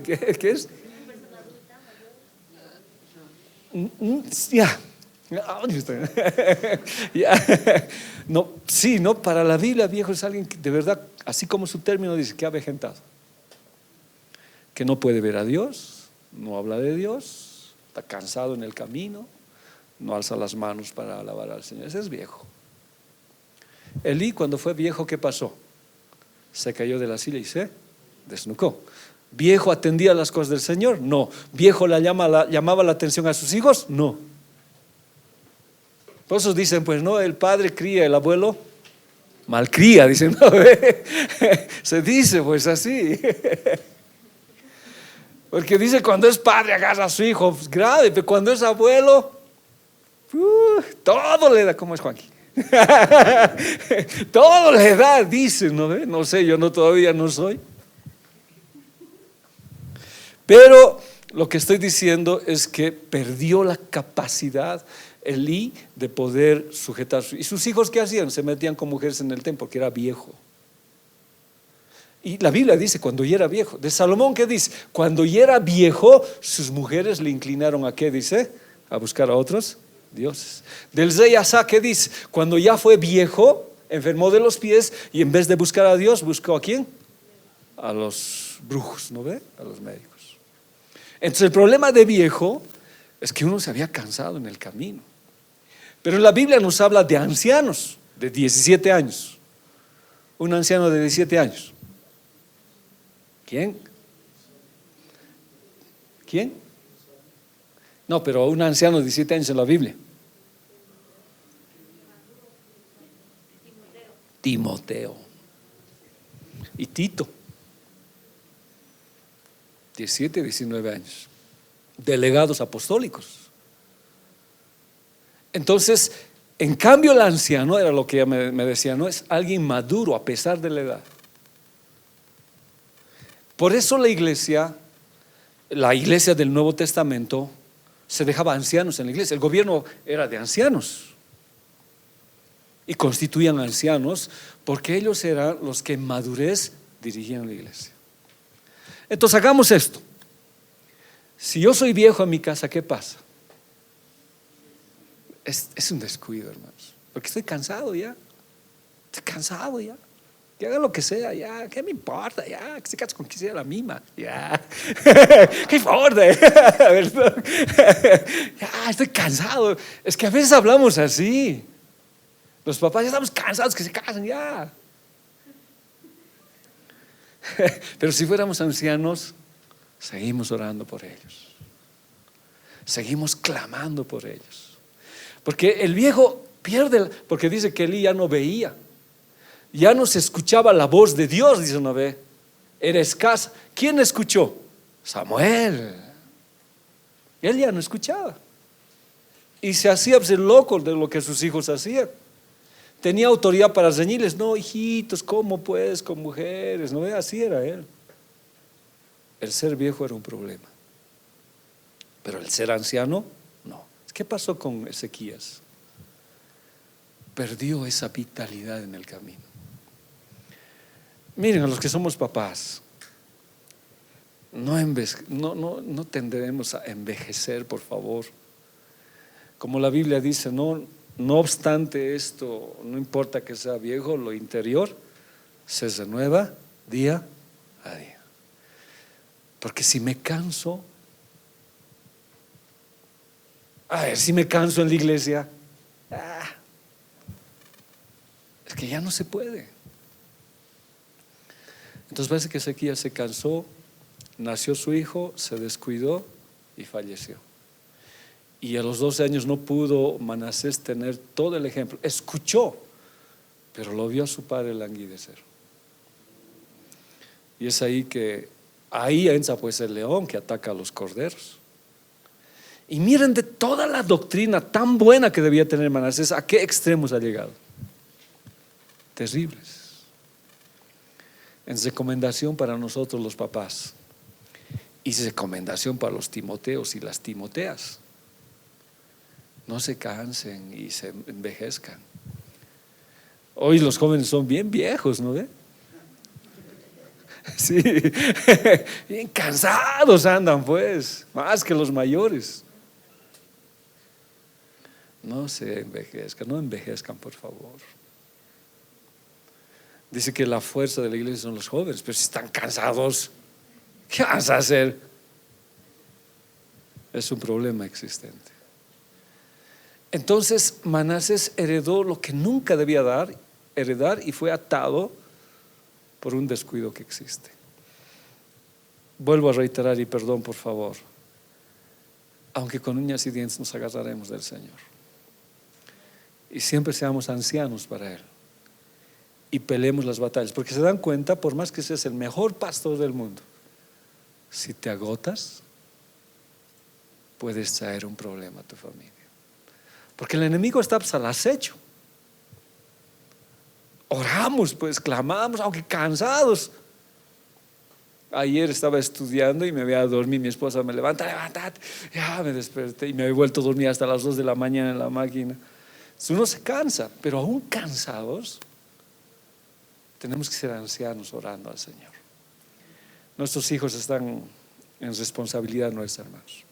A: ¿Qué es? Ya. Ya. No, sí, no, para la Biblia viejo es alguien que de verdad, así como su término dice, que ha avejentado, que no puede ver a Dios, no habla de Dios, está cansado en el camino, no alza las manos para alabar al Señor. Ese es viejo. Elí, cuando fue viejo, ¿qué pasó? Se cayó de la silla y se desnucó. ¿Viejo atendía las cosas del Señor? No. ¿Viejo llamaba la atención a sus hijos? No. Por eso dicen, pues no, el padre cría, el abuelo malcría, dicen, no, se dice pues así. Porque dice, cuando es padre agarra a su hijo, pues, grave, pero cuando es abuelo, todo le da, como es Juanqui. Todo le da, dice, ¿no ve? No sé, yo todavía no soy. Pero lo que estoy diciendo es que perdió la capacidad Elí de poder sujetar. ¿Y sus hijos qué hacían? Se metían con mujeres en el templo, porque era viejo. Y la Biblia dice, cuando ya era viejo. De Salomón, ¿qué dice? Cuando ya era viejo, sus mujeres le inclinaron a ¿qué dice? A buscar a otros dioses. Del rey Asa, ¿qué dice? Cuando ya fue viejo, enfermó de los pies, y en vez de buscar a Dios, buscó ¿a quién? A los brujos, ¿no ve? A los médicos. Entonces el problema de viejo es que uno se había cansado en el camino. Pero la Biblia nos habla de ancianos de 17 años. Un anciano de 17 años. ¿Quién? ¿Quién? No, pero un anciano de 17 años en la Biblia. Timoteo. Y Tito. 17, 19 años. Delegados apostólicos. Entonces, en cambio el anciano, era lo que ella me decía, no es alguien maduro a pesar de la edad. Por eso la iglesia del Nuevo Testamento, se dejaba ancianos en la iglesia. El gobierno era de ancianos y constituían ancianos, porque ellos eran los que en madurez dirigían la iglesia. Entonces hagamos esto. Si yo soy viejo en mi casa, ¿qué pasa? Es un descuido, hermanos, porque estoy cansado ya. Estoy cansado ya. Que haga lo que sea, ya, ¿qué me importa? Ya, que se case con quien sea la misma, ya. ¿Qué importa? Ya, estoy cansado. Es que a veces hablamos así. Los papás ya estamos cansados, que se casen ya. Pero si fuéramos ancianos, seguimos orando por ellos, seguimos clamando por ellos. Porque el viejo pierde, porque dice que Elí ya no veía, ya no se escuchaba la voz de Dios, dice una vez, era escasa. ¿Quién escuchó? Samuel. Él ya no escuchaba y se hacía loco de lo que sus hijos hacían. Tenía autoridad para reñirles, no, hijitos, ¿cómo puedes con mujeres? No, así era él. El ser viejo era un problema, pero el ser anciano, no. ¿Qué pasó con Ezequías? Perdió esa vitalidad en el camino. Miren, a los que somos papás, no tendremos a envejecer, por favor. Como la Biblia dice, no No obstante esto, no importa que sea viejo, lo interior se renueva día a día. Porque si me canso, si me canso en la iglesia, es que ya no se puede. Entonces parece que Ezequías se cansó, nació su hijo, se descuidó y falleció. Y a los 12 años no pudo Manasés tener todo el ejemplo. Escuchó, pero lo vio a su padre languidecer. Y es ahí entra pues el león que ataca a los corderos. Y miren de toda la doctrina tan buena que debía tener Manasés, ¿a qué extremos ha llegado? Terribles. En recomendación para nosotros los papás y recomendación para los timoteos y las timoteas: no se cansen y se envejezcan. Hoy los jóvenes son bien viejos, ¿no ve? Sí, bien cansados andan pues, más que los mayores. No se envejezcan, no envejezcan, por favor. Dice que la fuerza de la iglesia son los jóvenes, pero si están cansados, ¿qué vas a hacer? Es un problema existente. Entonces Manasés heredó lo que nunca debía heredar y fue atado por un descuido que existe. Vuelvo a reiterar, y perdón por favor, aunque con uñas y dientes nos agarraremos del Señor y siempre seamos ancianos para Él y peleemos las batallas, porque se dan cuenta, por más que seas el mejor pastor del mundo, si te agotas, puedes traer un problema a tu familia. Porque el enemigo está al acecho. Oramos, pues clamamos, aunque cansados. Ayer estaba estudiando y me había dormido. Mi esposa me levántate. Ya me desperté y me había vuelto a dormir hasta las 2 de la mañana en la máquina. Entonces uno se cansa, pero aún cansados, tenemos que ser ancianos orando al Señor. Nuestros hijos están en responsabilidad nuestra, hermanos.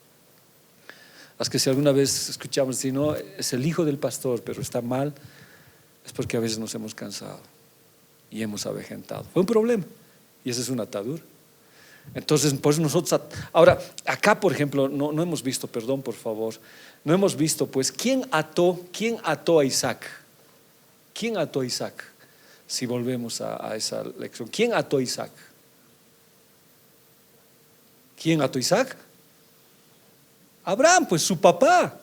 A: Las que si alguna vez escuchamos decir, no, es el hijo del pastor, pero está mal, es porque a veces nos hemos cansado y hemos avejentado. Fue un problema y esa es una atadura. Entonces, pues nosotros, ahora, acá por ejemplo, no hemos visto, perdón por favor, no hemos visto pues quién ató a Isaac. ¿Quién ató a Isaac? Si volvemos a esa lección, ¿quién ató a Isaac? ¿Quién ató a Isaac? Abraham, pues su papá.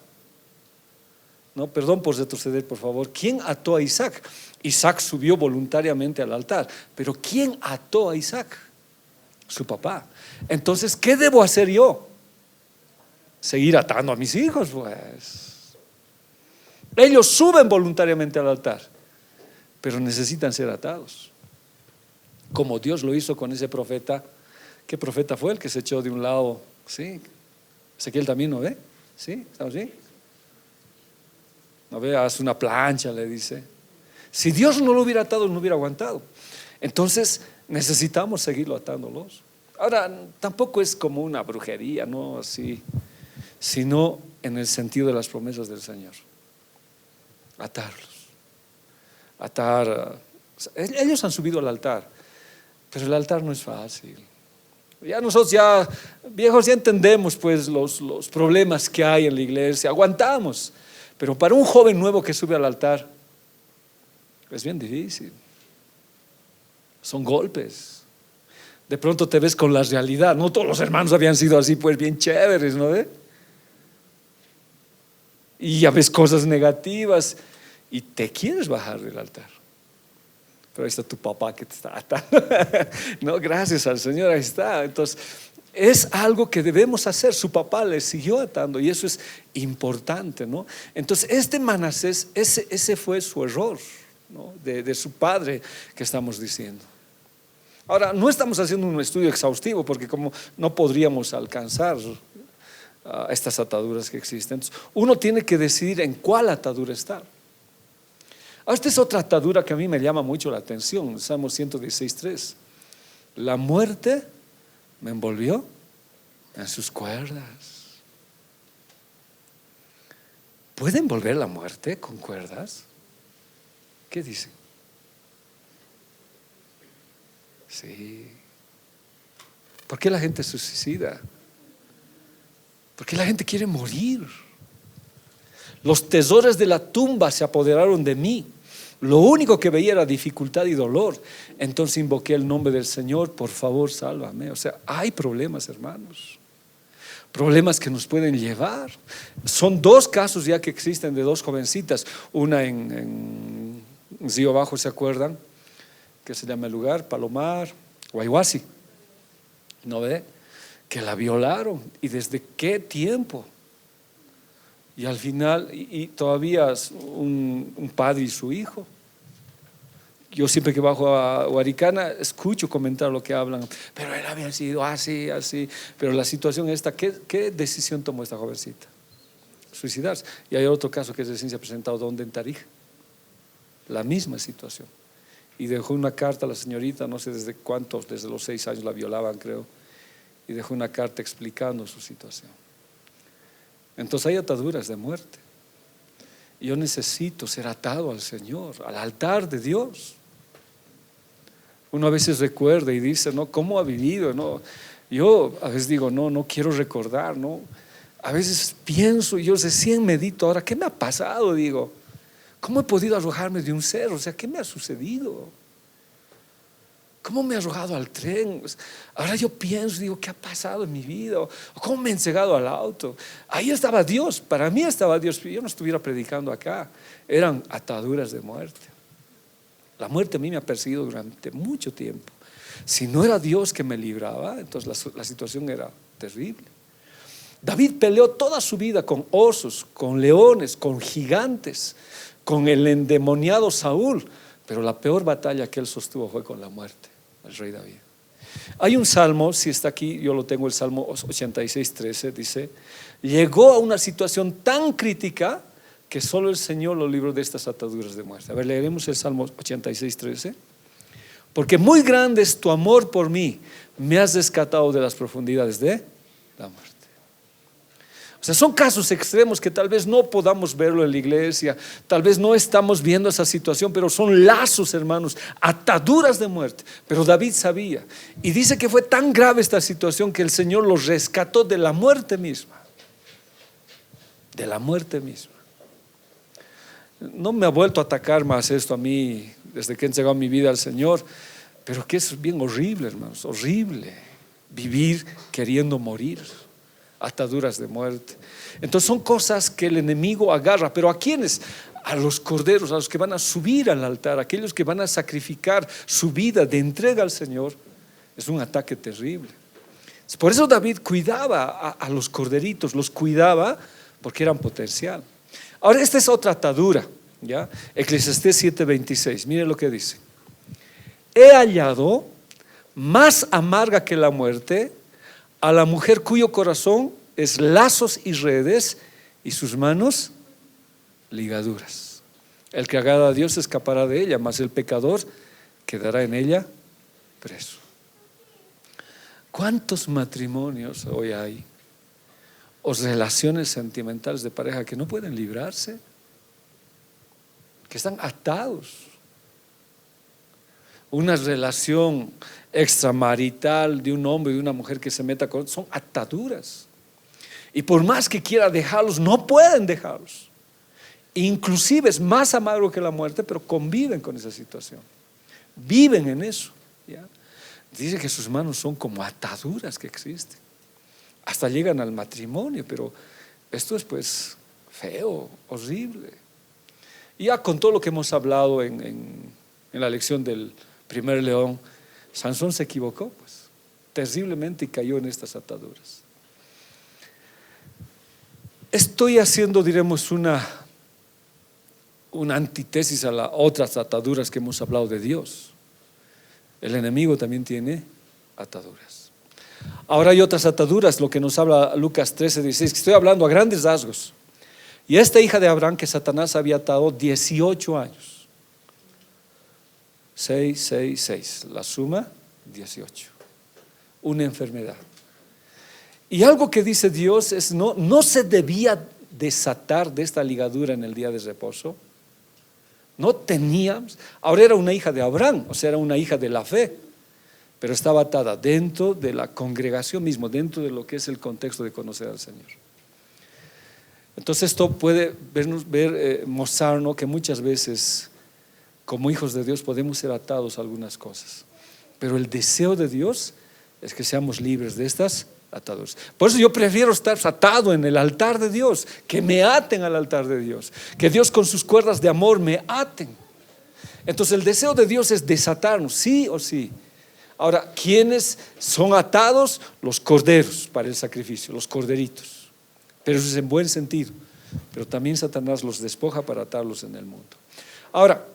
A: No, perdón por retroceder, por favor. ¿Quién ató a Isaac? Isaac subió voluntariamente al altar, pero ¿quién ató a Isaac? Su papá. Entonces, ¿qué debo hacer yo? Seguir atando a mis hijos, pues. Ellos suben voluntariamente al altar, pero necesitan ser atados, como Dios lo hizo con ese profeta. ¿Qué profeta fue el que se echó de un lado? Sí, Ezequiel también, ¿no ve? ¿Sí? ¿Estamos bien? ¿No ve? Haz una plancha, le dice. Si Dios no lo hubiera atado, no hubiera aguantado. Entonces necesitamos seguirlo atándolos. Ahora, tampoco es como una brujería, no así, sino en el sentido de las promesas del Señor. Atarlos. Ellos han subido al altar, pero el altar no es fácil. Ya nosotros viejos ya entendemos pues los problemas que hay en la iglesia, aguantamos, pero para un joven nuevo que sube al altar es bien difícil. Son golpes. De pronto te ves con la realidad. No todos los hermanos habían sido así pues bien chéveres, ¿no ve? Y ya ves cosas negativas y te quieres bajar del altar. Pero ahí está tu papá que te está atando. No, gracias al Señor, ahí está. Entonces, es algo que debemos hacer. Su papá le siguió atando y eso es importante, ¿no? Entonces, este Manasés, ese fue su error, ¿no? De su padre que estamos diciendo. Ahora, no estamos haciendo un estudio exhaustivo porque como no podríamos alcanzar estas ataduras que existen. Entonces, uno tiene que decidir en cuál atadura está. Esta es otra atadura que a mí me llama mucho la atención. Salmo 116:3. La muerte me envolvió en sus cuerdas. ¿pueden volver la muerte con cuerdas? ¿Qué dicen? Sí. ¿Por qué la gente se suicida? Porque la gente quiere morir. Los tesoros de la tumba se apoderaron de mí. Lo único que veía era dificultad y dolor. Entonces invoqué el nombre del Señor, por favor, sálvame. O sea, hay problemas, hermanos. Problemas que nos pueden llevar. Son dos casos ya que existen de dos jovencitas. Una en Río Bajo, ¿se acuerdan? Que se llama el lugar, Palomar, Guayhuasi. ¿No ve? Que la violaron. ¿Y desde qué tiempo? Y al final, y todavía un padre y su hijo. Yo siempre que bajo a Huaricana escucho comentar lo que hablan, pero él había sido así, así. Pero la situación esta, ¿qué decisión tomó esta jovencita? Suicidarse. Y hay otro caso que recién se ha presentado donde en Tarija. La misma situación. Y dejó una carta a la señorita, no sé desde cuántos, desde los 6 años la violaban, creo. Y dejó una carta explicando su situación. Entonces hay ataduras de muerte. Yo necesito ser atado al Señor, al altar de Dios. Uno a veces recuerda y dice, ¿no? ¿Cómo ha vivido? ¿No? Yo a veces digo, no quiero recordar, ¿no? A veces pienso, yo recién medito ahora, ¿qué me ha pasado? Digo, ¿cómo he podido arrojarme de un cerro? O sea, ¿qué me ha sucedido? ¿Cómo me he arrojado al tren? Ahora yo pienso, digo, ¿qué ha pasado en mi vida? ¿Cómo me he entregado al auto? Ahí estaba Dios, para mí estaba Dios. Yo no estuviera predicando acá. Eran ataduras de muerte. La muerte a mí me ha perseguido durante mucho tiempo. Si no era Dios que me libraba, entonces la situación era terrible. David peleó toda su vida con osos, con leones, con gigantes, con el endemoniado Saúl. Pero la peor batalla que él sostuvo fue con la muerte, el rey David. Hay un salmo, si está aquí, yo lo tengo, el Salmo 86:13, dice: llegó a una situación tan crítica que solo el Señor lo libró de estas ataduras de muerte. A ver, leeremos el Salmo 86:13. Porque muy grande es tu amor por mí, me has rescatado de las profundidades de la muerte. O sea, son casos extremos que tal vez no podamos verlo en la iglesia, tal vez no estamos viendo esa situación, pero son lazos, hermanos, ataduras de muerte. Pero David sabía y dice que fue tan grave esta situación que el Señor los rescató de la muerte misma. De la muerte misma. No me ha vuelto a atacar más esto a mí desde que he entregado mi vida al Señor, pero que es bien horrible, hermanos, horrible vivir queriendo morir. Ataduras de muerte. Entonces son cosas que el enemigo agarra. ¿Pero a quiénes? A los corderos, a los que van a subir al altar, a aquellos que van a sacrificar su vida de entrega al Señor. Es un ataque terrible. Por eso David cuidaba a los corderitos, los cuidaba porque eran potencial. Ahora esta es otra atadura, ¿ya? Eclesiastés 7:26, mire lo que dice: he hallado más amarga que la muerte a la mujer cuyo corazón es lazos y redes y sus manos ligaduras. El que agrada a Dios escapará de ella, mas el pecador quedará en ella preso. ¿Cuántos matrimonios hoy hay o relaciones sentimentales de pareja que no pueden librarse? Que están atados. Una relación extramarital de un hombre y de una mujer que se meta con otros, son ataduras. Y por más que quiera dejarlos, no pueden dejarlos. Inclusive es más amargo que la muerte, pero conviven con esa situación. Viven en eso, ¿ya? Dice que sus manos son como ataduras que existen. Hasta llegan al matrimonio, pero esto es pues feo, horrible. Y ya con todo lo que hemos hablado en la lección del primer león, Sansón se equivocó pues terriblemente y cayó en estas ataduras. Estoy haciendo, diremos, una antítesis a las otras ataduras que hemos hablado de Dios. El enemigo también tiene ataduras. Ahora hay otras ataduras, lo que nos habla Lucas 13:16, que estoy hablando a grandes rasgos. Y esta hija de Abraham que Satanás había atado 18 años. 6, 6, 6, la suma 18. Una enfermedad. Y algo que dice Dios es no se debía desatar de esta ligadura en el día de reposo? No teníamos. Ahora era una hija de Abraham, o sea, era una hija de la fe, pero estaba atada dentro de la congregación mismo, dentro de lo que es el contexto de conocer al Señor. Entonces esto puede mostrarnos que muchas veces como hijos de Dios podemos ser atados a algunas cosas, pero el deseo de Dios es que seamos libres de estas ataduras. Por eso yo prefiero estar atado en el altar de Dios, que me aten al altar de Dios, que Dios con sus cuerdas de amor me aten. Entonces el deseo de Dios es desatarnos, sí o sí. Ahora, ¿quiénes son atados? Los corderos para el sacrificio, los corderitos. Pero eso es en buen sentido. Pero también Satanás los despoja para atarlos en el mundo. Ahora,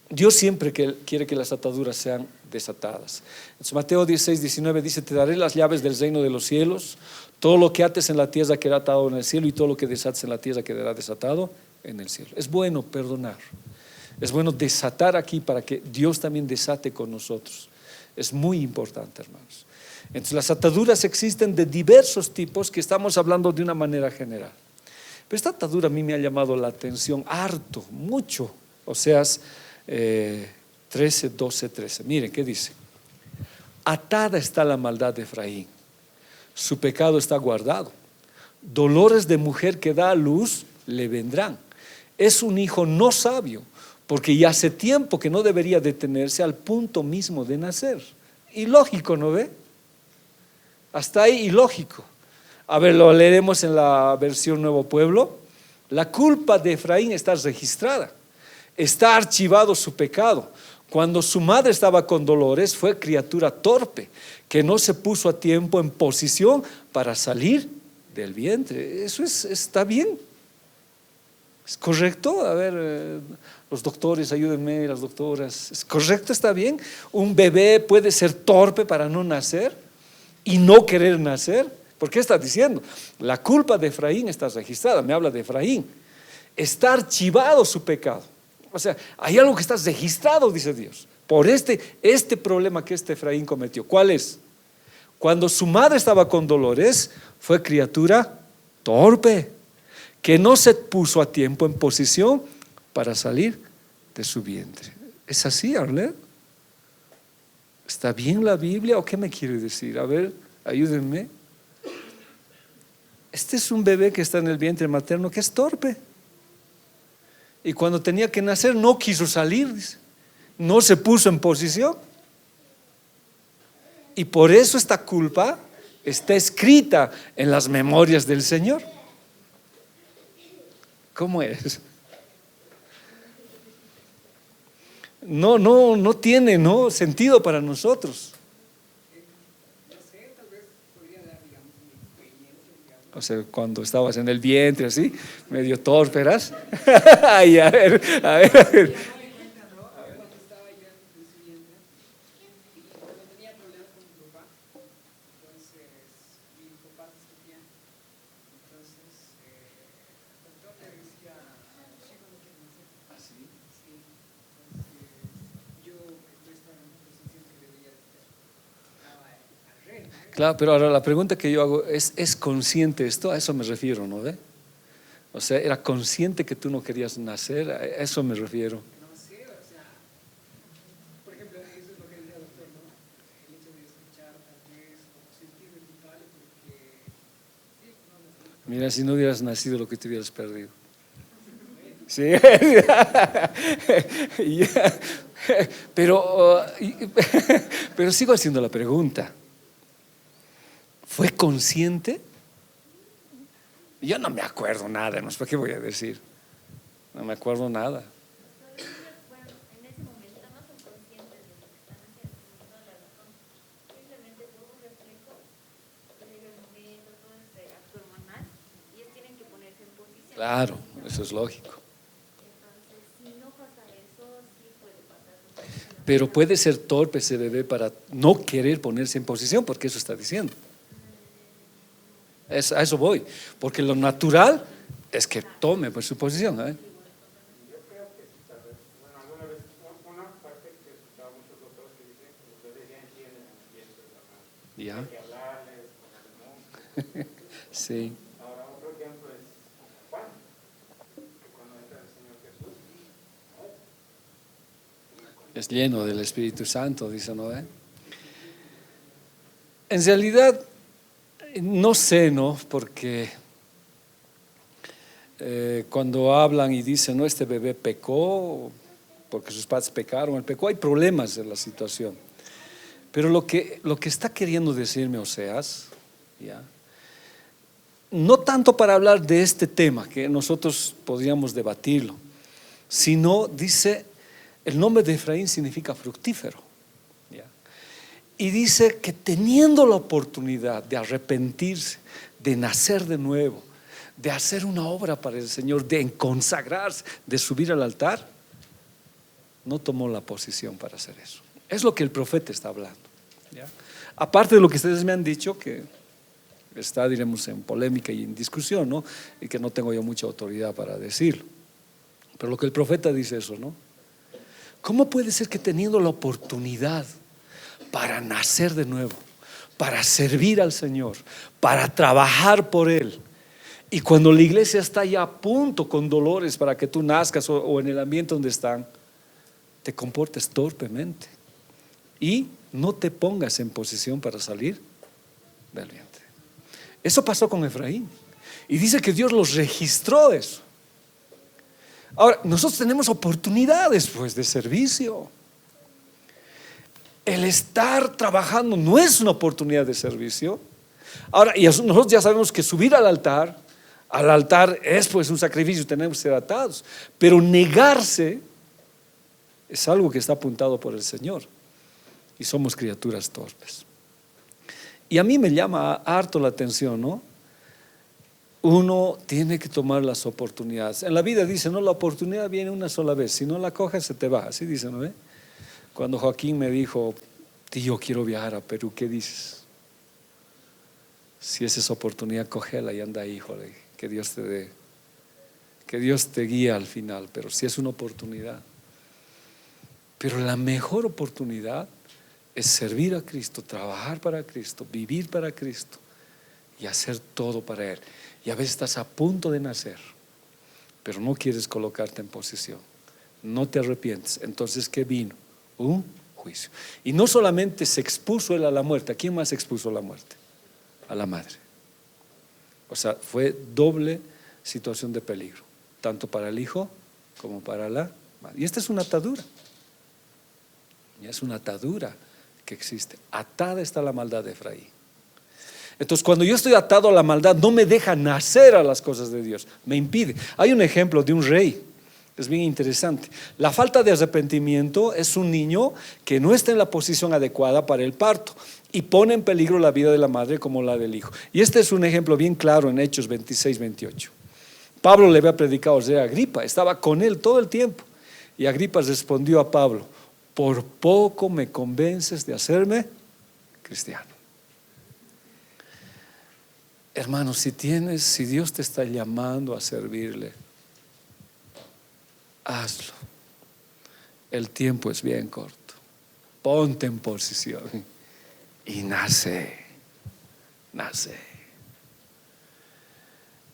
A: Dios siempre quiere que las ataduras sean desatadas. Entonces, Mateo 16:19 dice: te daré las llaves del reino de los cielos. Todo lo que ates en la tierra quedará atado en el cielo, y todo lo que desates en la tierra quedará desatado en el cielo. Es bueno perdonar. Es bueno desatar aquí para que Dios también desate con nosotros. Es muy importante, hermanos. Entonces, las ataduras existen de diversos tipos, que estamos hablando de una manera general. Pero esta atadura a mí me ha llamado la atención harto, mucho. Oseas 13, 12, 13. Miren qué dice: atada está la maldad de Efraín, su pecado está guardado. Dolores de mujer que da a luz le vendrán. Es un hijo no sabio, porque ya hace tiempo que no debería detenerse al punto mismo de nacer. Ilógico, ¿no ve? Hasta ahí ilógico. A ver, lo leeremos en la versión Nuevo Pueblo. La culpa de Efraín está registrada, está archivado su pecado. Cuando su madre estaba con dolores, fue criatura torpe, que no se puso a tiempo en posición para salir del vientre. Eso está bien. ¿Es correcto? A ver, los doctores, ayúdenme, las doctoras. ¿Es correcto? ¿Está bien? ¿Un bebé puede ser torpe para no nacer y no querer nacer? ¿Por qué está diciendo? La culpa de Efraín está registrada. Me habla de Efraín. Está archivado su pecado. O sea, hay algo que está registrado, dice Dios, por este problema que Efraín cometió. ¿Cuál es? Cuando su madre estaba con dolores, fue criatura torpe, que no se puso a tiempo en posición para salir de su vientre. ¿Es así, Arlet? ¿Está bien la Biblia o qué me quiere decir? A ver, ayúdenme. Este es un bebé que está en el vientre materno que es torpe. Y cuando tenía que nacer no quiso salir, dice. No se puso en posición. Y por eso esta culpa está escrita en las memorias del Señor. ¿Cómo es? No tiene sentido para nosotros. O sea, cuando estabas en el vientre así, medio torpe eras. Ay, a ver. Claro, pero ahora la pregunta que yo hago ¿es consciente esto? A eso me refiero, ¿no ve? O sea, ¿era consciente que tú no querías nacer? A eso me refiero.
B: No sé, o sea, por ejemplo, eso es lo que decía el doctor, ¿no? El hecho de escuchar tal vez o sentirme culpable porque sí, no.
A: Mira, si no hubieras nacido, lo que te hubieras perdido. Sí. Pero sigo haciendo la pregunta. ¿Fue consciente? Yo no me acuerdo nada, no sé para qué voy a decir. No me acuerdo nada.
C: Bueno, en ese momento no son conscientes de lo que están haciendo, no la razón. Simplemente por un reflejo, llega el momento, todo este acto hormonal, y ellos tienen que ponerse en posición.
A: Claro, eso es lógico.
C: Entonces, si no pasa eso, sí puede pasar.
A: Pero puede ser torpe ese bebé para no querer ponerse en posición, porque eso está diciendo. A eso voy, porque lo natural es que tome pues su posición.
B: Yo creo que sí, tal vez. Bueno, alguna vez, una parte que escuchaba muchos doctores que dicen que los bebés ya entienden el ambiente de la madre.
A: Ya.
B: Hay que hablarles, ponerles música.
A: Sí.
B: Ahora, otro ejemplo es, ¿cuánto
A: Es lleno del Espíritu Santo, dice Noé. En realidad, no sé, ¿no? Porque cuando hablan y dicen, no, este bebé pecó, porque sus padres pecaron, él pecó, hay problemas en la situación. Pero lo que está queriendo decirme Oseas, ¿ya? No tanto para hablar de este tema, que nosotros podríamos debatirlo, sino dice, el nombre de Efraín significa fructífero, ¿ya? Y dice que teniendo la oportunidad de arrepentirse, de nacer de nuevo, de hacer una obra para el Señor, de consagrarse, de subir al altar, no tomó la posición para hacer eso. Es lo que el profeta está hablando, ¿ya? Aparte de lo que ustedes me han dicho, que está, diremos, en polémica y en discusión, ¿no? Y que no tengo yo mucha autoridad para decirlo. Pero lo que el profeta dice eso, ¿no? ¿Cómo puede ser que teniendo la oportunidad para nacer de nuevo, para servir al Señor, para trabajar por Él, y cuando la iglesia está ya a punto con dolores para que tú nazcas o en el ambiente donde están, te comportes torpemente y no te pongas en posición para salir del vientre? Eso pasó con Efraín y dice que Dios los registró eso. Ahora, nosotros tenemos oportunidades pues de servicio. El estar trabajando no es una oportunidad de servicio. Ahora, y nosotros ya sabemos que subir al altar es pues un sacrificio, tenemos que ser atados. Pero negarse es algo que está apuntado por el Señor. Y somos criaturas torpes. Y a mí me llama harto la atención, ¿no? Uno tiene que tomar las oportunidades. En la vida dice, no, la oportunidad viene una sola vez. Si no la coges, se te va. Así dice, ¿no? Cuando Joaquín me dijo, tío, quiero viajar a Perú, ¿qué dices? Si esa es oportunidad, cógela y anda ahí, joder, que Dios te dé, que Dios te guíe al final. Pero si es una oportunidad. Pero la mejor oportunidad es servir a Cristo, trabajar para Cristo, vivir para Cristo y hacer todo para Él. Y a veces estás a punto de nacer, pero no quieres colocarte en posición, no te arrepientes. Entonces, ¿qué vino? Un juicio. Y no solamente se expuso él a la muerte. ¿A quién más se expuso a la muerte? A la madre. O sea, fue doble situación de peligro, tanto para el hijo como para la madre. Y esta es una atadura. Y es una atadura que existe. Atada está la maldad de Efraín. Entonces, cuando yo estoy atado a la maldad, no me deja nacer a las cosas de Dios, me impide. Hay un ejemplo de un rey, es bien interesante. La falta de arrepentimiento es un niño que no está en la posición adecuada para el parto y pone en peligro la vida de la madre como la del hijo. Y este es un ejemplo bien claro en Hechos 26-28. Pablo le había predicado a Agripa, estaba con él todo el tiempo. Y Agripa respondió a Pablo: por poco me convences de hacerme cristiano. Hermanos, si Dios te está llamando a servirle, hazlo. El tiempo es bien corto. Ponte en posición y nace.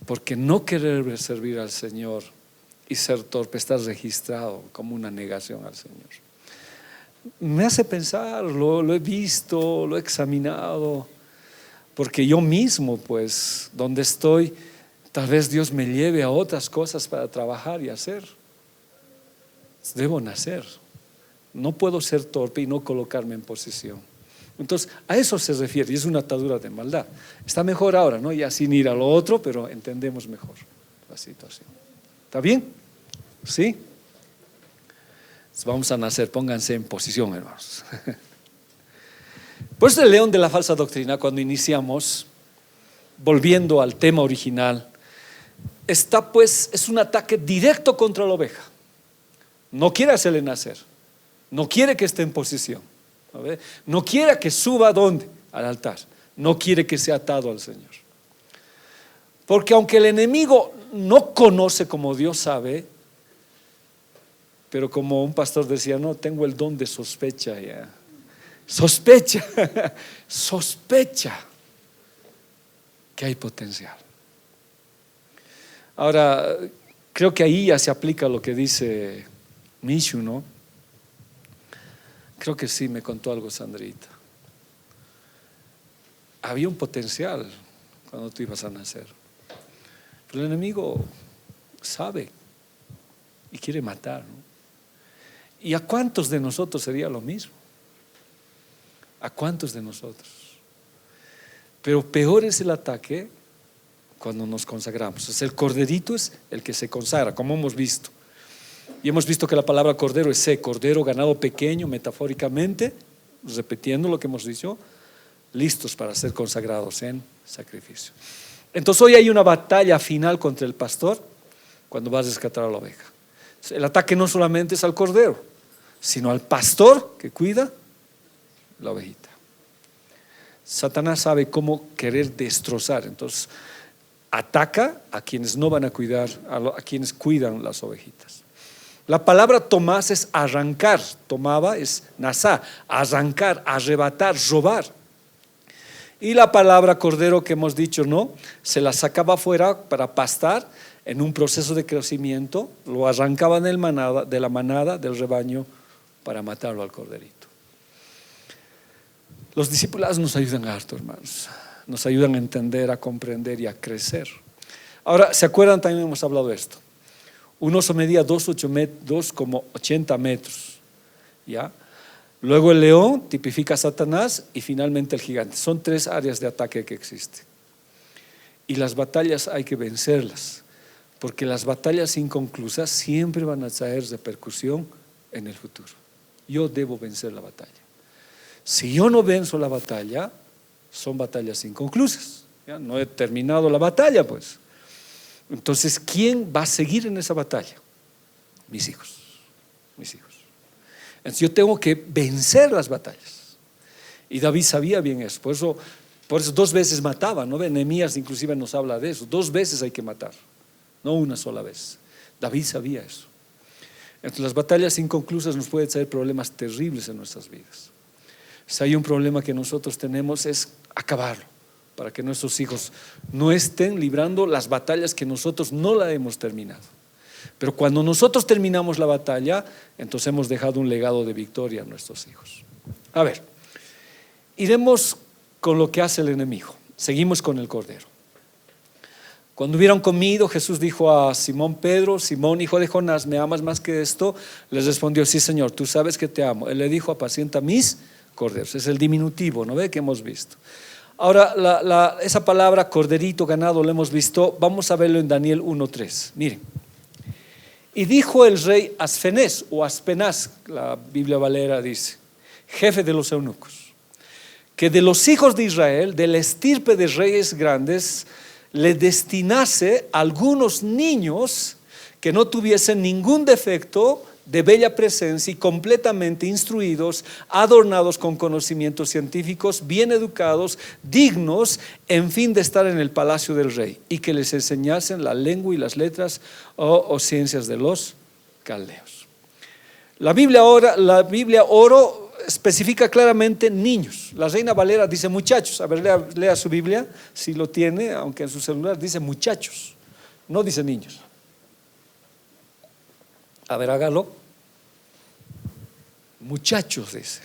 A: Porque no querer servir al Señor y ser torpe está registrado como una negación al Señor. Me hace pensar, lo he visto, lo he examinado, porque yo mismo, pues, donde estoy, tal vez Dios me lleve a otras cosas para trabajar y hacer. Debo nacer. No puedo ser torpe y no colocarme en posición. Entonces, a eso se refiere, y es una atadura de maldad. Está mejor ahora, ¿no? Ya sin ir a lo otro, pero entendemos mejor la situación. ¿Está bien? ¿Sí? Entonces, vamos a nacer, pónganse en posición, hermanos. Por eso el león de la falsa doctrina, cuando iniciamos, volviendo al tema original, está pues, es un ataque directo contra la oveja. No quiere hacerle nacer, no quiere que esté en posición, no quiere que suba ¿a dónde? Al altar, no quiere que sea atado al Señor. Porque aunque el enemigo no conoce como Dios sabe, pero como un pastor decía, no, tengo el don de sospecha ya. Sospecha que hay potencial. Ahora, creo que ahí ya se aplica lo que dice Mishu, ¿no? Creo que sí, me contó algo Sandrita. Había un potencial cuando tú ibas a nacer. Pero el enemigo sabe y quiere matar, ¿no? ¿Y a cuántos de nosotros sería lo mismo? ¿A cuántos de nosotros? Pero peor es el ataque cuando nos consagramos. Es el corderito es el que se consagra, como hemos visto. Y hemos visto que la palabra cordero es cordero, ganado pequeño, metafóricamente, repitiendo lo que hemos dicho, listos para ser consagrados en sacrificio. Entonces hoy hay una batalla final contra el pastor cuando vas a rescatar a la oveja. El ataque no solamente es al cordero, sino al pastor que cuida la ovejita. Satanás sabe cómo querer destrozar, entonces ataca a quienes no van a cuidar, a quienes cuidan las ovejitas. La palabra tomás es arrancar, tomaba es nasá, arrancar, arrebatar, robar. Y la palabra cordero que hemos dicho, ¿no? Se la sacaba afuera para pastar en un proceso de crecimiento, lo arrancaban de la manada, del rebaño, para matarlo al corderito. Los discipulados nos ayudan harto, hermanos. Nos ayudan a entender, a comprender y a crecer. Ahora, ¿se acuerdan? También hemos hablado de esto. Un oso medía 2,80 metros, ¿ya? Luego el león tipifica a Satanás y finalmente el gigante. Son 3 áreas de ataque que existen. Y las batallas hay que vencerlas, porque las batallas inconclusas siempre van a traer repercusión en el futuro. Yo debo vencer la batalla. Si yo no venzo la batalla, son batallas inconclusas. ¿Ya? No he terminado la batalla, pues. Entonces, ¿quién va a seguir en esa batalla? Mis hijos. Mis hijos. Entonces, yo tengo que vencer las batallas. Y David sabía bien eso. Por eso 2 veces mataba, ¿no? Nehemías inclusive nos habla de eso. 2 veces hay que matar, no una sola vez. David sabía eso. Entonces, las batallas inconclusas nos pueden traer problemas terribles en nuestras vidas. Si hay un problema que nosotros tenemos es acabarlo, para que nuestros hijos no estén librando las batallas que nosotros no la hemos terminado. Pero cuando nosotros terminamos la batalla, entonces hemos dejado un legado de victoria a nuestros hijos. A ver, iremos con lo que hace el enemigo. Seguimos con el cordero. Cuando hubieron comido, Jesús dijo a Simón Pedro: Simón, hijo de Jonás, ¿me amas más que esto? Les respondió: sí, Señor, tú sabes que te amo. Él le dijo: apacienta mis corderos. Es el diminutivo, ¿no ve? Que hemos visto. Ahora, esa palabra corderito, ganado, lo hemos visto. Vamos a verlo en Daniel 1:3. Miren. Y dijo el rey Asfenés o Aspenaz, la Biblia Valera dice, jefe de los eunucos, que de los hijos de Israel, de la estirpe de reyes grandes, le destinase algunos niños que no tuviesen ningún defecto, de bella presencia y completamente instruidos, adornados con conocimientos científicos, bien educados, dignos, en fin de estar en el palacio del rey, y que les enseñasen la lengua y las letras o ciencias de los caldeos. La Biblia oro especifica claramente niños. La Reina Valera dice muchachos. A ver, lea su Biblia, si lo tiene, aunque en su celular dice muchachos, no dice niños. A ver, hágalo. Muchachos, dice.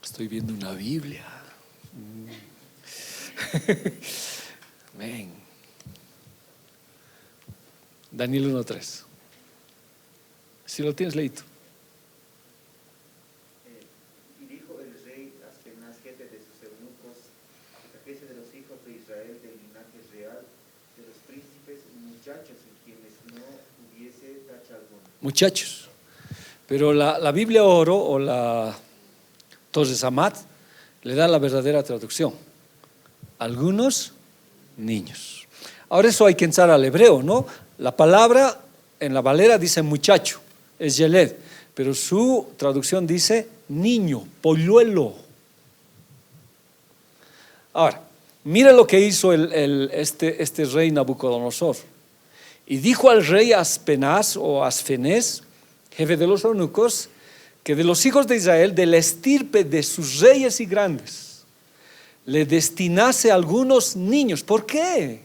A: Estoy viendo una Biblia. Amén. Daniel 1:3. Si lo tienes leído.
D: Y dijo el rey Aspenaz, jefe de sus eunucos, que de los hijos de Israel, del linaje real, de los príncipes, muchachos en quienes no hubiese tacha alguna.
A: Muchachos. Pero la Biblia oro o la Torres Amat le da la verdadera traducción. Algunos niños. Ahora eso hay que entrar al hebreo, ¿no? La palabra en la Valera dice muchacho, es yeled, pero su traducción dice niño, polluelo. Ahora, mira lo que hizo este rey Nabucodonosor. Y dijo al rey Aspenaz o Asfenés, jefe de los eunucos, que de los hijos de Israel, de la estirpe de sus reyes y grandes, le destinase a algunos niños. ¿Por qué?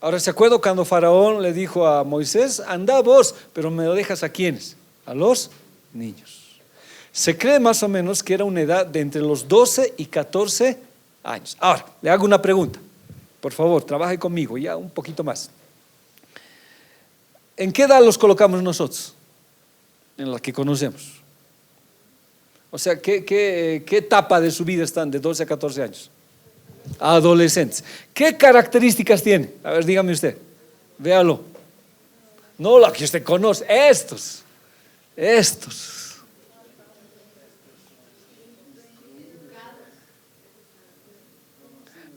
A: Ahora, ¿se acuerda cuando Faraón le dijo a Moisés, anda vos, pero me lo dejas a quiénes? A los niños. Se cree más o menos que era una edad de entre los 12 y 14 años. Ahora, le hago una pregunta. Por favor, trabaje conmigo ya un poquito más. ¿En qué edad los colocamos nosotros? En la que conocemos. O sea, ¿qué etapa de su vida están de 12 a 14 años? Adolescentes. ¿Qué características tienen? A ver, dígame usted. Véalo. No la que usted conoce. Estos.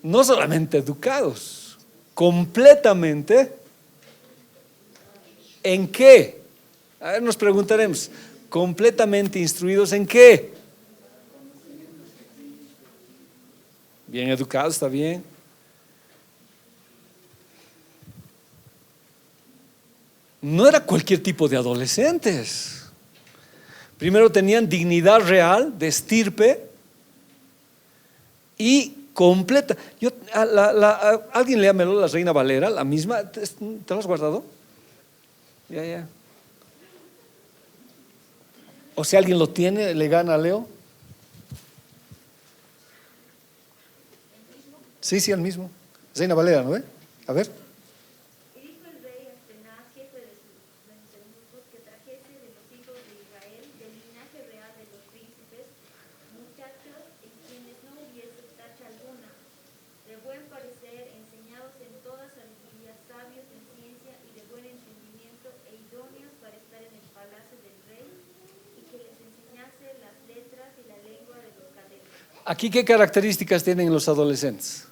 A: No solamente educados, completamente. ¿En qué? A ver, nos preguntaremos. ¿Completamente instruidos en qué? Bien educados, está bien. No era cualquier tipo de adolescentes. Primero tenían dignidad real, de estirpe y completa. Alguien léamelo, la Reina Valera, la misma. ¿Te lo has guardado? Ya. O si alguien lo tiene, le gana a Leo. Sí, el mismo. Reina Valera, ¿no ve? A ver.
C: Y dijo el rey a Aspenaz, jefe de sus eunucos, que trajese de los hijos de Israel, del linaje real de los príncipes, muchachos en quienes no hubiese tacha alguna, de buen parecer, enseñados en toda sabiduría, sabios en ciencia y de buen entendimiento, e idóneos para estar en el palacio del rey, y que les enseñase las letras y la lengua de los cadetes.
A: Aquí, ¿qué características tienen los adolescentes?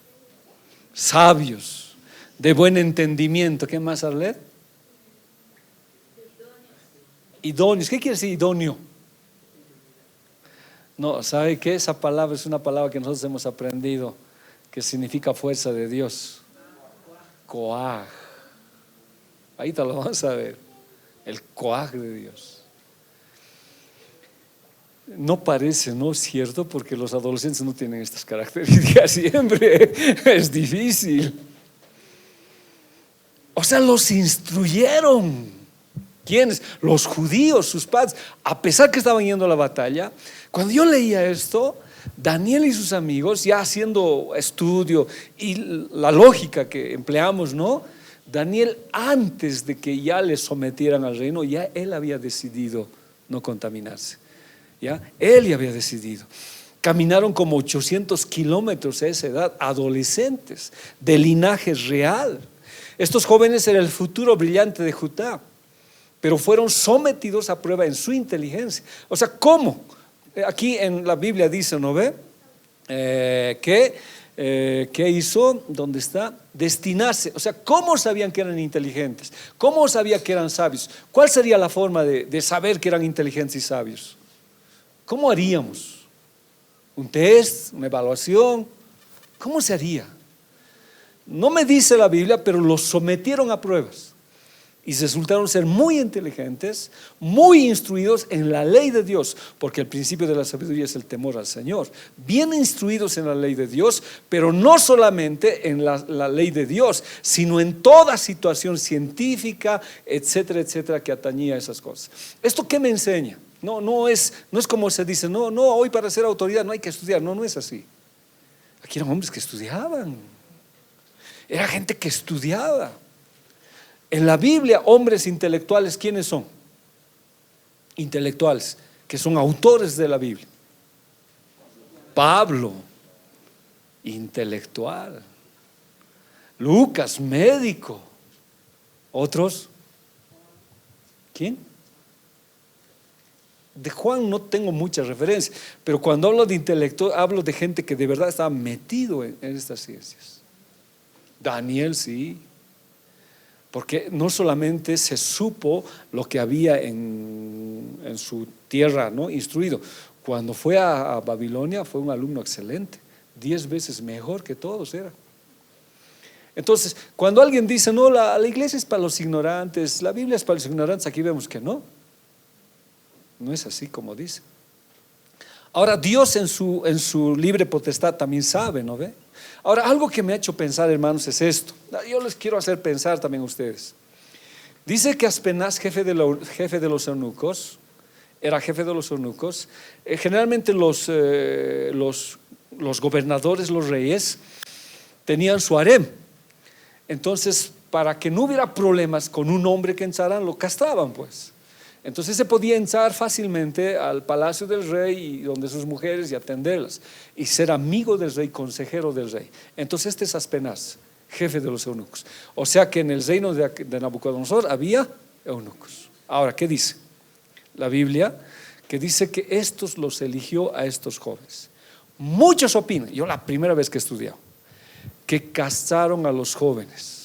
A: Sabios, de buen entendimiento. ¿Qué más, Arlet? Idóneos. ¿Qué quiere decir idóneo? No, ¿sabe qué? Esa palabra es una palabra que nosotros hemos aprendido, que significa fuerza de Dios. Coaj. Ahí te lo vamos a ver. El coaj de Dios. No parece, ¿no es cierto? Porque los adolescentes no tienen estas características siempre. Es difícil. O sea, los instruyeron. ¿Quiénes? Los judíos, sus padres. A pesar que estaban yendo a la batalla, cuando yo leía esto, Daniel y sus amigos, ya haciendo estudio y la lógica que empleamos, ¿no? Daniel, antes de que ya le sometieran al reino, ya él había decidido no contaminarse. ¿Ya? Él ya había decidido. Caminaron como 800 kilómetros a esa edad, adolescentes, de linaje real. Estos jóvenes eran el futuro brillante de Judá, pero fueron sometidos a prueba en su inteligencia. O sea, ¿cómo? Aquí en la Biblia dice, ¿no ve? ¿Qué hizo? ¿Dónde está? Destinarse. O sea, ¿cómo sabían que eran inteligentes? ¿Cómo sabían que eran sabios? ¿Cuál sería la forma de saber que eran inteligentes y sabios? ¿Cómo haríamos? ¿Un test? ¿Una evaluación? ¿Cómo se haría? No me dice la Biblia, pero los sometieron a pruebas y resultaron ser muy inteligentes, muy instruidos en la ley de Dios, porque el principio de la sabiduría es el temor al Señor. Bien instruidos en la ley de Dios, pero no solamente en la ley de Dios, sino en toda situación científica, etcétera, etcétera, que atañía a esas cosas. ¿Esto qué me enseña? No es como se dice, no, hoy para ser autoridad no hay que estudiar. No es así. Aquí eran hombres que estudiaban. Era gente que estudiaba. En la Biblia, hombres intelectuales, ¿quiénes son? Intelectuales, que son autores de la Biblia. Pablo, intelectual. Lucas, médico. ¿Otros? ¿Quién? De Juan no tengo muchas referencias, pero cuando hablo de intelectual, hablo de gente que de verdad estaba metido en estas ciencias. Daniel, sí, porque no solamente se supo lo que había en su tierra, ¿no? Instruido. Cuando fue a Babilonia fue un alumno excelente, 10 veces mejor que todos era. Entonces, cuando alguien dice, no, la iglesia es para los ignorantes, la Biblia es para los ignorantes, aquí vemos que no es así como dice. Ahora, Dios en su libre potestad también sabe, ¿no ve? Ahora, algo que me ha hecho pensar, hermanos, es esto. Yo les quiero hacer pensar también a ustedes. Dice que Aspenaz, jefe de los eunucos, era jefe de los eunucos. Generalmente los gobernadores, los reyes, tenían su harem. Entonces, para que no hubiera problemas con un hombre que entraran, lo castraban, pues. Entonces se podía entrar fácilmente al palacio del rey y donde sus mujeres y atenderlas y ser amigo del rey, consejero del rey. Entonces este es Aspenaz, jefe de los eunucos. O sea que en el reino de Nabucodonosor había eunucos. Ahora, ¿qué dice la Biblia? Que dice que estos los eligió a estos jóvenes. Muchos opinan, yo la primera vez que he estudiado, que castraron a los jóvenes.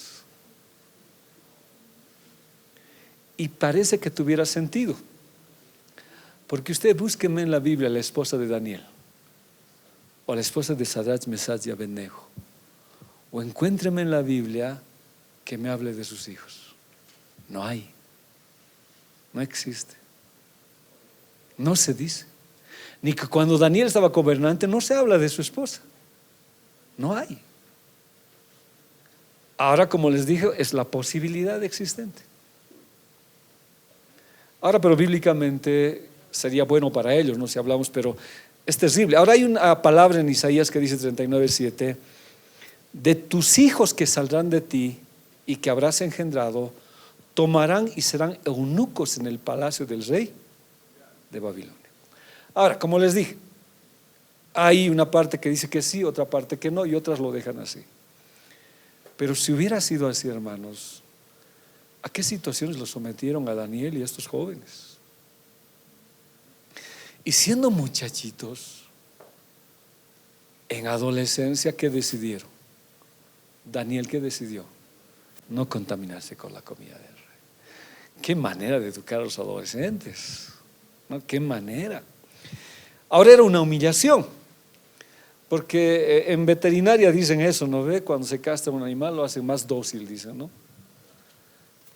A: Y parece que tuviera sentido, porque usted búsqueme en la Biblia la esposa de Daniel, o la esposa de Sadrach, Mesach y Abednego, o encuéntreme en la Biblia que me hable de sus hijos. No hay, no existe, no se dice. Ni que cuando Daniel estaba gobernante no se habla de su esposa, no hay. Ahora, como les dije, es la posibilidad existente. Ahora, pero bíblicamente sería bueno para ellos, no si hablamos, pero es terrible. Ahora hay una palabra en Isaías que dice 39:7: de tus hijos que saldrán de ti y que habrás engendrado, tomarán y serán eunucos en el palacio del rey de Babilonia. Ahora, como les dije, hay una parte que dice que sí, otra parte que no, y otras lo dejan así. Pero si hubiera sido así, hermanos, ¿a qué situaciones los sometieron a Daniel y a estos jóvenes? Y siendo muchachitos, en adolescencia, ¿qué decidieron? Daniel, ¿qué decidió? No contaminarse con la comida del rey. Qué manera de educar a los adolescentes, ¿no? Qué manera. Ahora era una humillación, porque en veterinaria dicen eso, ¿no ve? Cuando se castra un animal lo hacen más dócil, dicen, ¿no?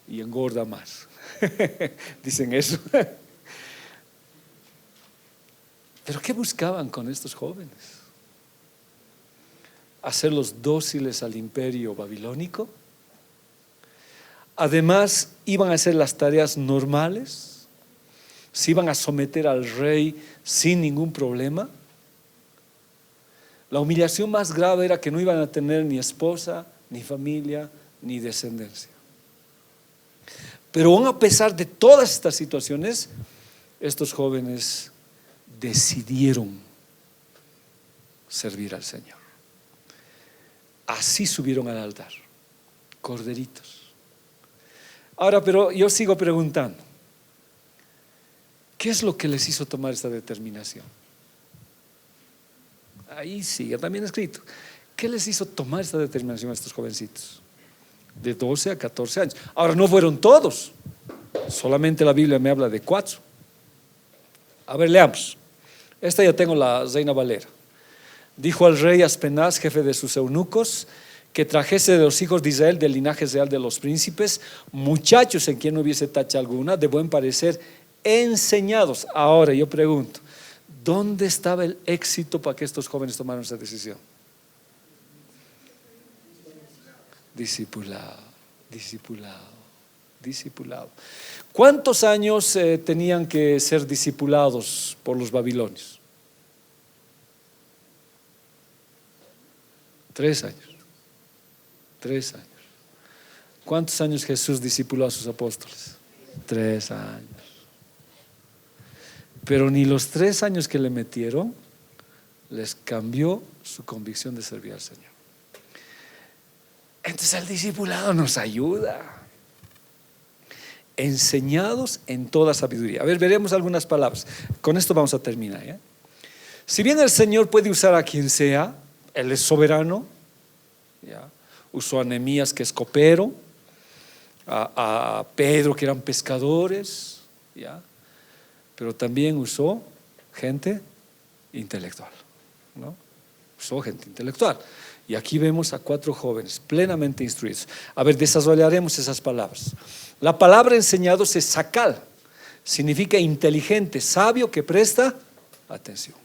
A: Y engorda más. Dicen eso. Pero ¿qué buscaban con estos jóvenes? ¿Hacerlos dóciles al imperio babilónico? Además, ¿iban a hacer las tareas normales? ¿Se iban a someter al rey sin ningún problema? La humillación más grave era que no iban a tener ni esposa, ni familia, ni descendencia. Pero aún a pesar de todas estas situaciones, estos jóvenes decidieron servir al Señor. Así subieron al altar, corderitos. Ahora, pero yo sigo preguntando, ¿qué es lo que les hizo tomar esta determinación? Ahí sigue también escrito. ¿Qué les hizo tomar esta determinación a estos jovencitos? De 12 a 14 años. Ahora, no fueron todos, solamente la Biblia me habla de 4. A ver, leamos. Esta ya tengo, la Reina Valera. Dijo al rey Aspenaz, jefe de sus eunucos, que trajese de los hijos de Israel, del linaje real de los príncipes, muchachos en quien no hubiese tacha alguna, de buen parecer, enseñados. Ahora yo pregunto, ¿dónde estaba el éxito para que estos jóvenes tomaran esa decisión? Discipulado, discipulado, discipulado. ¿Cuántos años tenían que ser discipulados por los babilonios? 3 años. 3 años. ¿Cuántos años Jesús discipuló a sus apóstoles? 3 años. Pero ni los 3 años que le metieron les cambió su convicción de servir al Señor. Entonces el discipulado nos ayuda. Enseñados en toda sabiduría. A ver, veremos algunas palabras. Con esto vamos a terminar, ¿ya? Si bien el Señor puede usar a quien sea, Él es soberano, ¿ya? Usó a Nehemías, que es copero, a Pedro, que eran pescadores, ¿ya? Pero también usó gente intelectual, ¿no? Usó gente intelectual. Y aquí vemos a 4 jóvenes plenamente instruidos. A ver, desarrollaremos esas palabras. La palabra enseñados es sakal, significa inteligente, sabio, que presta atención.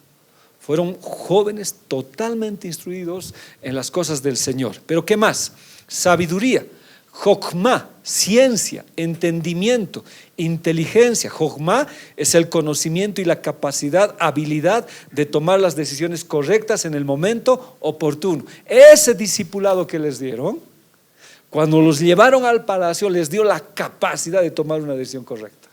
A: Fueron jóvenes totalmente instruidos en las cosas del Señor. Pero ¿qué más? Sabiduría, Jokmá, ciencia, entendimiento, inteligencia. Jokmá es el conocimiento y la capacidad, habilidad de tomar las decisiones correctas en el momento oportuno. Ese discipulado que les dieron, cuando los llevaron al palacio, les dio la capacidad de tomar una decisión correcta.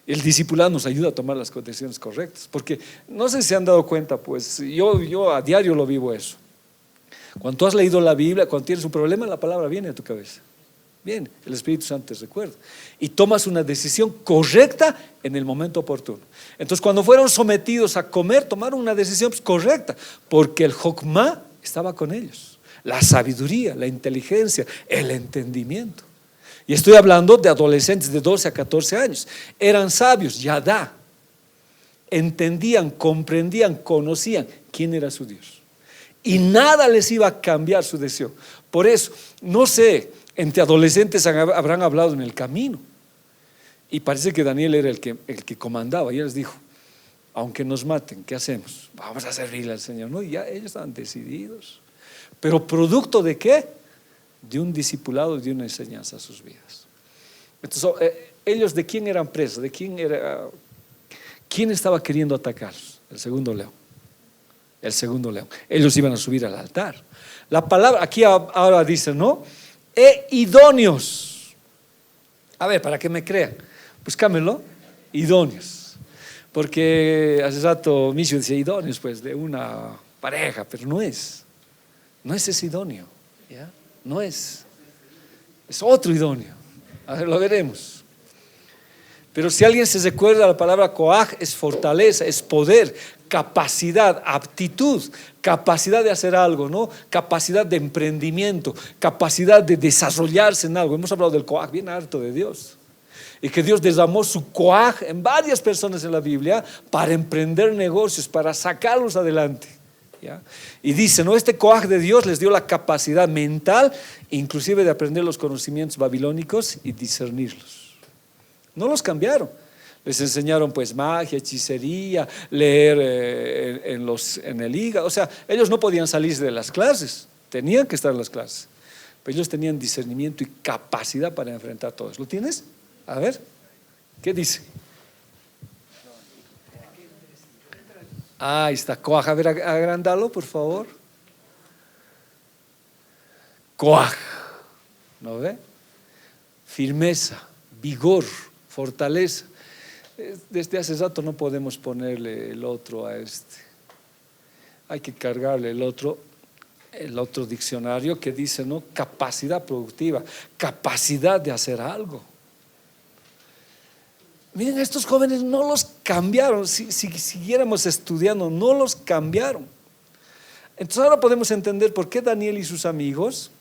A: El discipulado nos ayuda a tomar las decisiones correctas, porque no sé si se han dado cuenta, pues yo a diario lo vivo eso. Cuando tú has leído la Biblia, cuando tienes un problema, la palabra viene a tu cabeza. Viene, el Espíritu Santo te recuerda. Y tomas una decisión correcta en el momento oportuno. Entonces, cuando fueron sometidos a comer, tomaron una decisión correcta, porque el Jokmá estaba con ellos. La sabiduría, la inteligencia, el entendimiento. Y estoy hablando de adolescentes de 12 a 14 años. Eran sabios, yadá. Entendían, comprendían, conocían quién era su Dios. Y nada les iba a cambiar su deseo. Por eso, no sé, entre adolescentes habrán hablado en el camino. Y parece que Daniel era el que comandaba. Y él les dijo, aunque nos maten, ¿qué hacemos? Vamos a servirle al Señor. No, y ya ellos estaban decididos. Pero ¿producto de qué? De un discipulado, de una enseñanza a sus vidas. Entonces, ellos, ¿de quién eran presos? ¿De quién era? ¿Quién estaba queriendo atacarlos? El segundo león. El segundo león. Ellos iban a subir al altar. La palabra aquí ahora dice, ¿no? Idóneos. A ver, para que me crean, búscamelo. Idóneos. Porque hace rato Micho decía idóneos, pues de una pareja, pero no es ese idóneo, ¿ya? No es otro idóneo. A ver, lo veremos. Pero si alguien se recuerda, la palabra koaj es fortaleza, es poder, capacidad, aptitud, capacidad de hacer algo, ¿no? Capacidad de emprendimiento, capacidad de desarrollarse en algo. Hemos hablado del koaj bien harto de Dios. Y que Dios derramó su koaj en varias personas en la Biblia para emprender negocios, para sacarlos adelante. ¿Ya? Y dice, ¿no? Este koaj de Dios les dio la capacidad mental, inclusive de aprender los conocimientos babilónicos y discernirlos. No los cambiaron. Les enseñaron pues magia, hechicería, leer en el hígado. O sea, ellos no podían salirse de las clases, tenían que estar en las clases. Pero ellos tenían discernimiento y capacidad para enfrentar todo eso. ¿Lo tienes? A ver, ¿qué dice? Ahí está, koaj. A ver, agrandalo, por favor. Koaj. ¿No ve? Firmeza, vigor, fortaleza. Desde hace rato no podemos ponerle el otro a este. Hay que cargarle el otro diccionario que dice, ¿no? Capacidad productiva, capacidad de hacer algo. Miren, estos jóvenes no los cambiaron. Si siguiéramos estudiando, no los cambiaron. Entonces ahora podemos entender por qué Daniel y sus amigos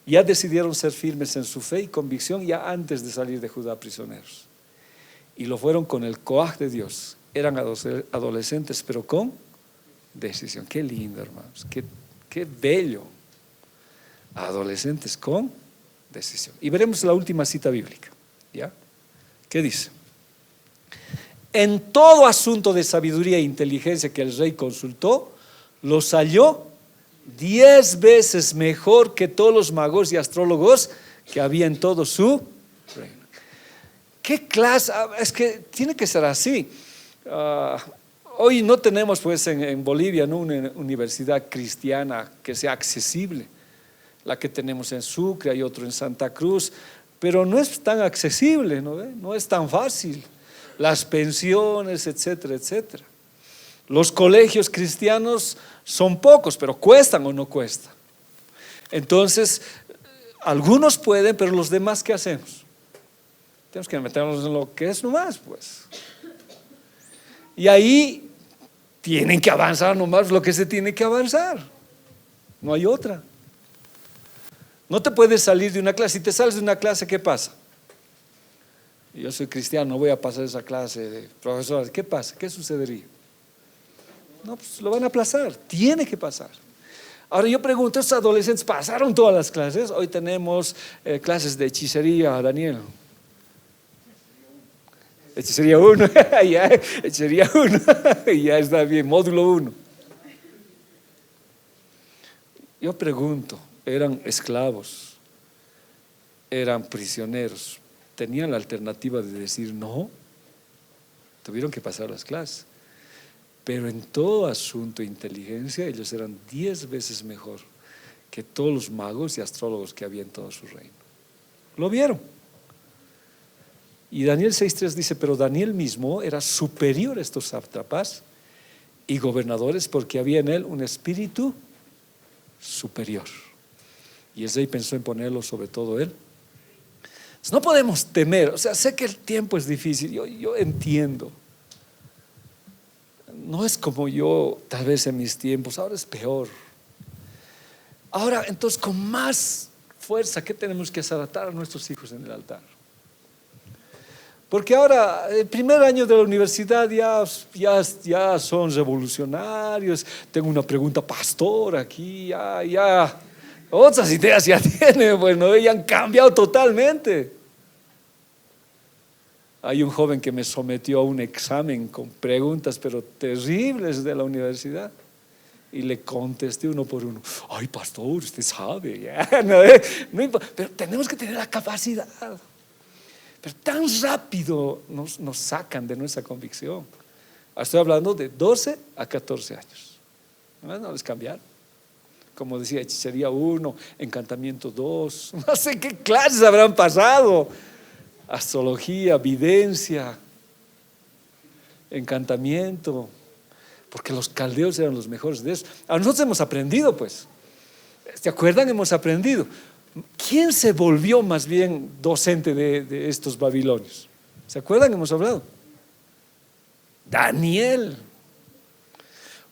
A: ya decidieron ser firmes en su fe y convicción ya antes de salir de Judá prisioneros. Y lo fueron con el koaj de Dios. Eran adolescentes, pero con decisión. Qué lindo, hermanos. Qué bello. Adolescentes con decisión. Y veremos la última cita bíblica. ¿Ya? ¿Qué dice? En todo asunto de sabiduría e inteligencia que el rey consultó, los halló 10 veces mejor que todos los magos y astrólogos que había en todo su reino. ¿Qué clase? Es que tiene que ser así. Hoy no tenemos pues en Bolivia, ¿no?, una universidad cristiana que sea accesible. La que tenemos en Sucre, hay otro en Santa Cruz, pero no es tan accesible, ¿no? No es tan fácil. Las pensiones, etcétera, etcétera. Los colegios cristianos son pocos, pero ¿cuestan o no cuestan? Entonces, algunos pueden, pero los demás, ¿qué hacemos? Tenemos que meternos en lo que es nomás, pues. Y ahí tienen que avanzar nomás lo que se tiene que avanzar. No hay otra. No te puedes salir de una clase. Si te sales de una clase, ¿qué pasa? Yo soy cristiano, no voy a pasar esa clase de profesores. ¿Qué pasa? ¿Qué sucedería? No, pues lo van a aplazar. Tiene que pasar. Ahora yo pregunto, ¿estos adolescentes pasaron todas las clases? Hoy tenemos clases de hechicería, Daniel. Hechicería 1, ya, hechicería 1, ya está bien, módulo 1. Yo pregunto, eran esclavos, eran prisioneros, tenían la alternativa de decir no, tuvieron que pasar las clases, pero en todo asunto de inteligencia ellos eran 10 veces mejor que todos los magos y astrólogos que había en todo su reino. Lo vieron. Y Daniel 6:3 dice, pero Daniel mismo era superior a estos sátrapas y gobernadores porque había en él un espíritu superior. Y el rey pensó en ponerlo sobre todo él. Entonces, no podemos temer, o sea, sé que el tiempo es difícil, yo entiendo. No es como yo tal vez en mis tiempos, ahora es peor. Ahora, entonces, con más fuerza, ¿qué tenemos que hacer? Atar a nuestros hijos en el altar. Porque ahora, el primer año de la universidad ya son revolucionarios. Tengo una pregunta, pastor, aquí ya otras ideas ya tienen, bueno, ya han cambiado totalmente. Hay un joven que me sometió a un examen con preguntas, pero terribles de la universidad. Y le contesté uno por uno. Ay, pastor, usted sabe, ya, no, pero tenemos que tener la capacidad. Pero tan rápido nos sacan de nuestra convicción. Estoy hablando de 12 a 14 años. No les cambiaron. Como decía, hechicería 1, encantamiento 2. No sé qué clases habrán pasado. Astrología, videncia, encantamiento. Porque los caldeos eran los mejores de eso. A nosotros hemos aprendido, pues. ¿Se acuerdan? Hemos aprendido. ¿Quién se volvió más bien docente de estos babilonios? ¿Se acuerdan? Hemos hablado. Daniel.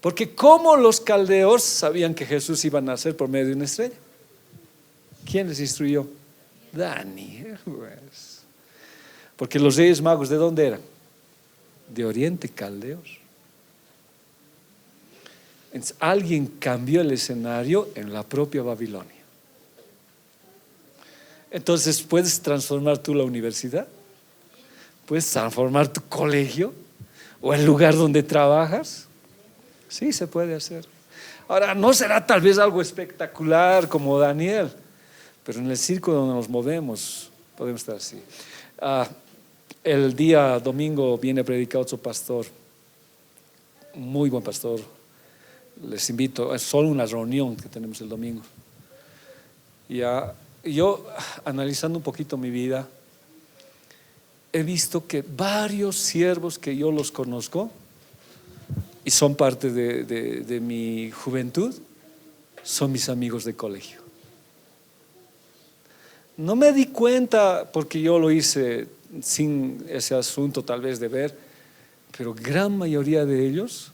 A: Porque ¿cómo los caldeos sabían que Jesús iba a nacer por medio de una estrella? ¿Quién les instruyó? Daniel, pues. Porque los reyes magos, ¿de dónde eran? De Oriente, caldeos. Entonces, alguien cambió el escenario en la propia Babilonia. Entonces, ¿puedes transformar tú la universidad? ¿Puedes transformar tu colegio? ¿O el lugar donde trabajas? Sí, se puede hacer. Ahora, no será tal vez algo espectacular como Daniel, pero en el círculo donde nos movemos podemos estar así. El día domingo viene a predicar otro pastor, muy buen pastor. Les invito, es solo una reunión que tenemos el domingo. Yo, analizando un poquito mi vida, he visto que varios siervos que yo los conozco y son parte de mi juventud, son mis amigos de colegio. No me di cuenta porque yo lo hice sin ese asunto tal vez de ver, pero gran mayoría de ellos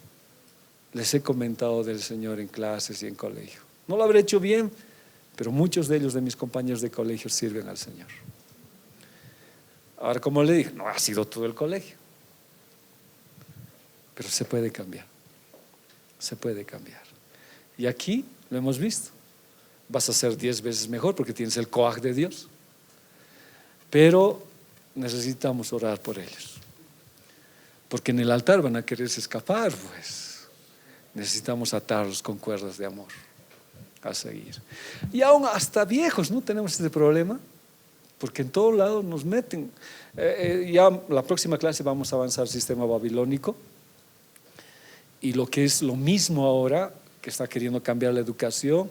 A: les he comentado del Señor en clases y en colegio. No lo habré hecho bien, pero muchos de ellos, de mis compañeros de colegio, sirven al Señor. Ahora, como le dije, no ha sido todo el colegio, pero se puede cambiar. Se puede cambiar. Y aquí lo hemos visto. Vas a ser 10 veces mejor porque tienes el coaj de Dios. Pero necesitamos orar por ellos. Porque en el altar van a quererse escapar, pues. Necesitamos atarlos con cuerdas de amor a seguir. Y aún hasta viejos no tenemos este problema, porque en todo lado nos meten. Ya la próxima clase vamos a avanzar al sistema babilónico y lo que es lo mismo ahora, que está queriendo cambiar la educación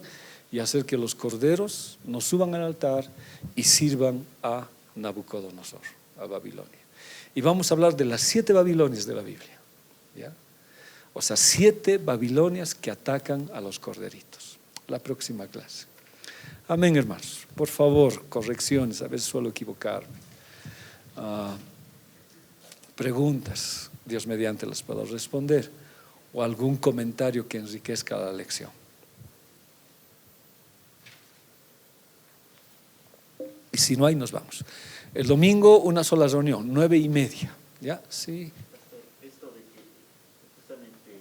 A: y hacer que los corderos nos suban al altar y sirvan a Nabucodonosor, a Babilonia. Y vamos a hablar de las 7 Babilonias de la Biblia, ¿ya? O sea, 7 Babilonias que atacan a los corderitos. La próxima clase. Amén, hermanos. Por favor, correcciones, a veces suelo equivocarme. Preguntas, Dios mediante las puedo responder, o algún comentario que enriquezca la lección. Y si no hay, nos vamos. El domingo una sola reunión, 9:30. ¿Ya? Sí.
D: Esto de que justamente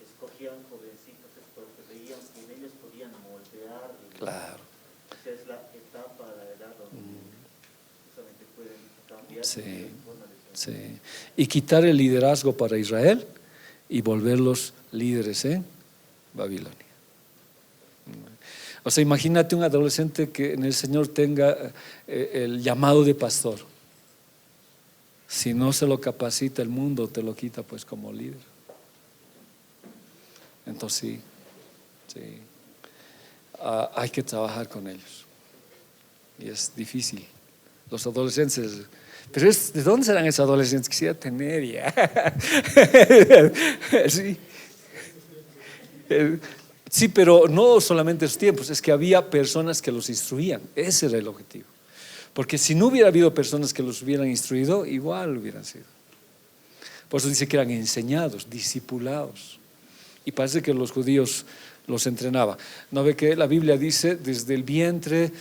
D: escogían jovencitos es porque veían que en ellos podían moldear.
A: Claro.
D: Esa es la etapa, la edad donde justamente pueden cambiar
A: Sí.
D: la forma de
A: Sí. Y quitar el liderazgo para Israel y volverlos líderes en Babilonia. O sea, imagínate un adolescente que en el Señor tenga el llamado de pastor. Si no se lo capacita, el mundo te lo quita pues como líder. Entonces sí, sí. Hay que trabajar con ellos. Y es difícil. Los adolescentes, pero ¿de dónde serán esos adolescentes? Quisiera tener ya. Sí. Sí, pero no solamente esos tiempos, es que había personas que los instruían. Ese era el objetivo. Porque si no hubiera habido personas que los hubieran instruido, igual hubieran sido. Por eso dice que eran enseñados, discipulados. Y parece que los judíos los entrenaban. ¿No ve que la Biblia dice desde el vientre,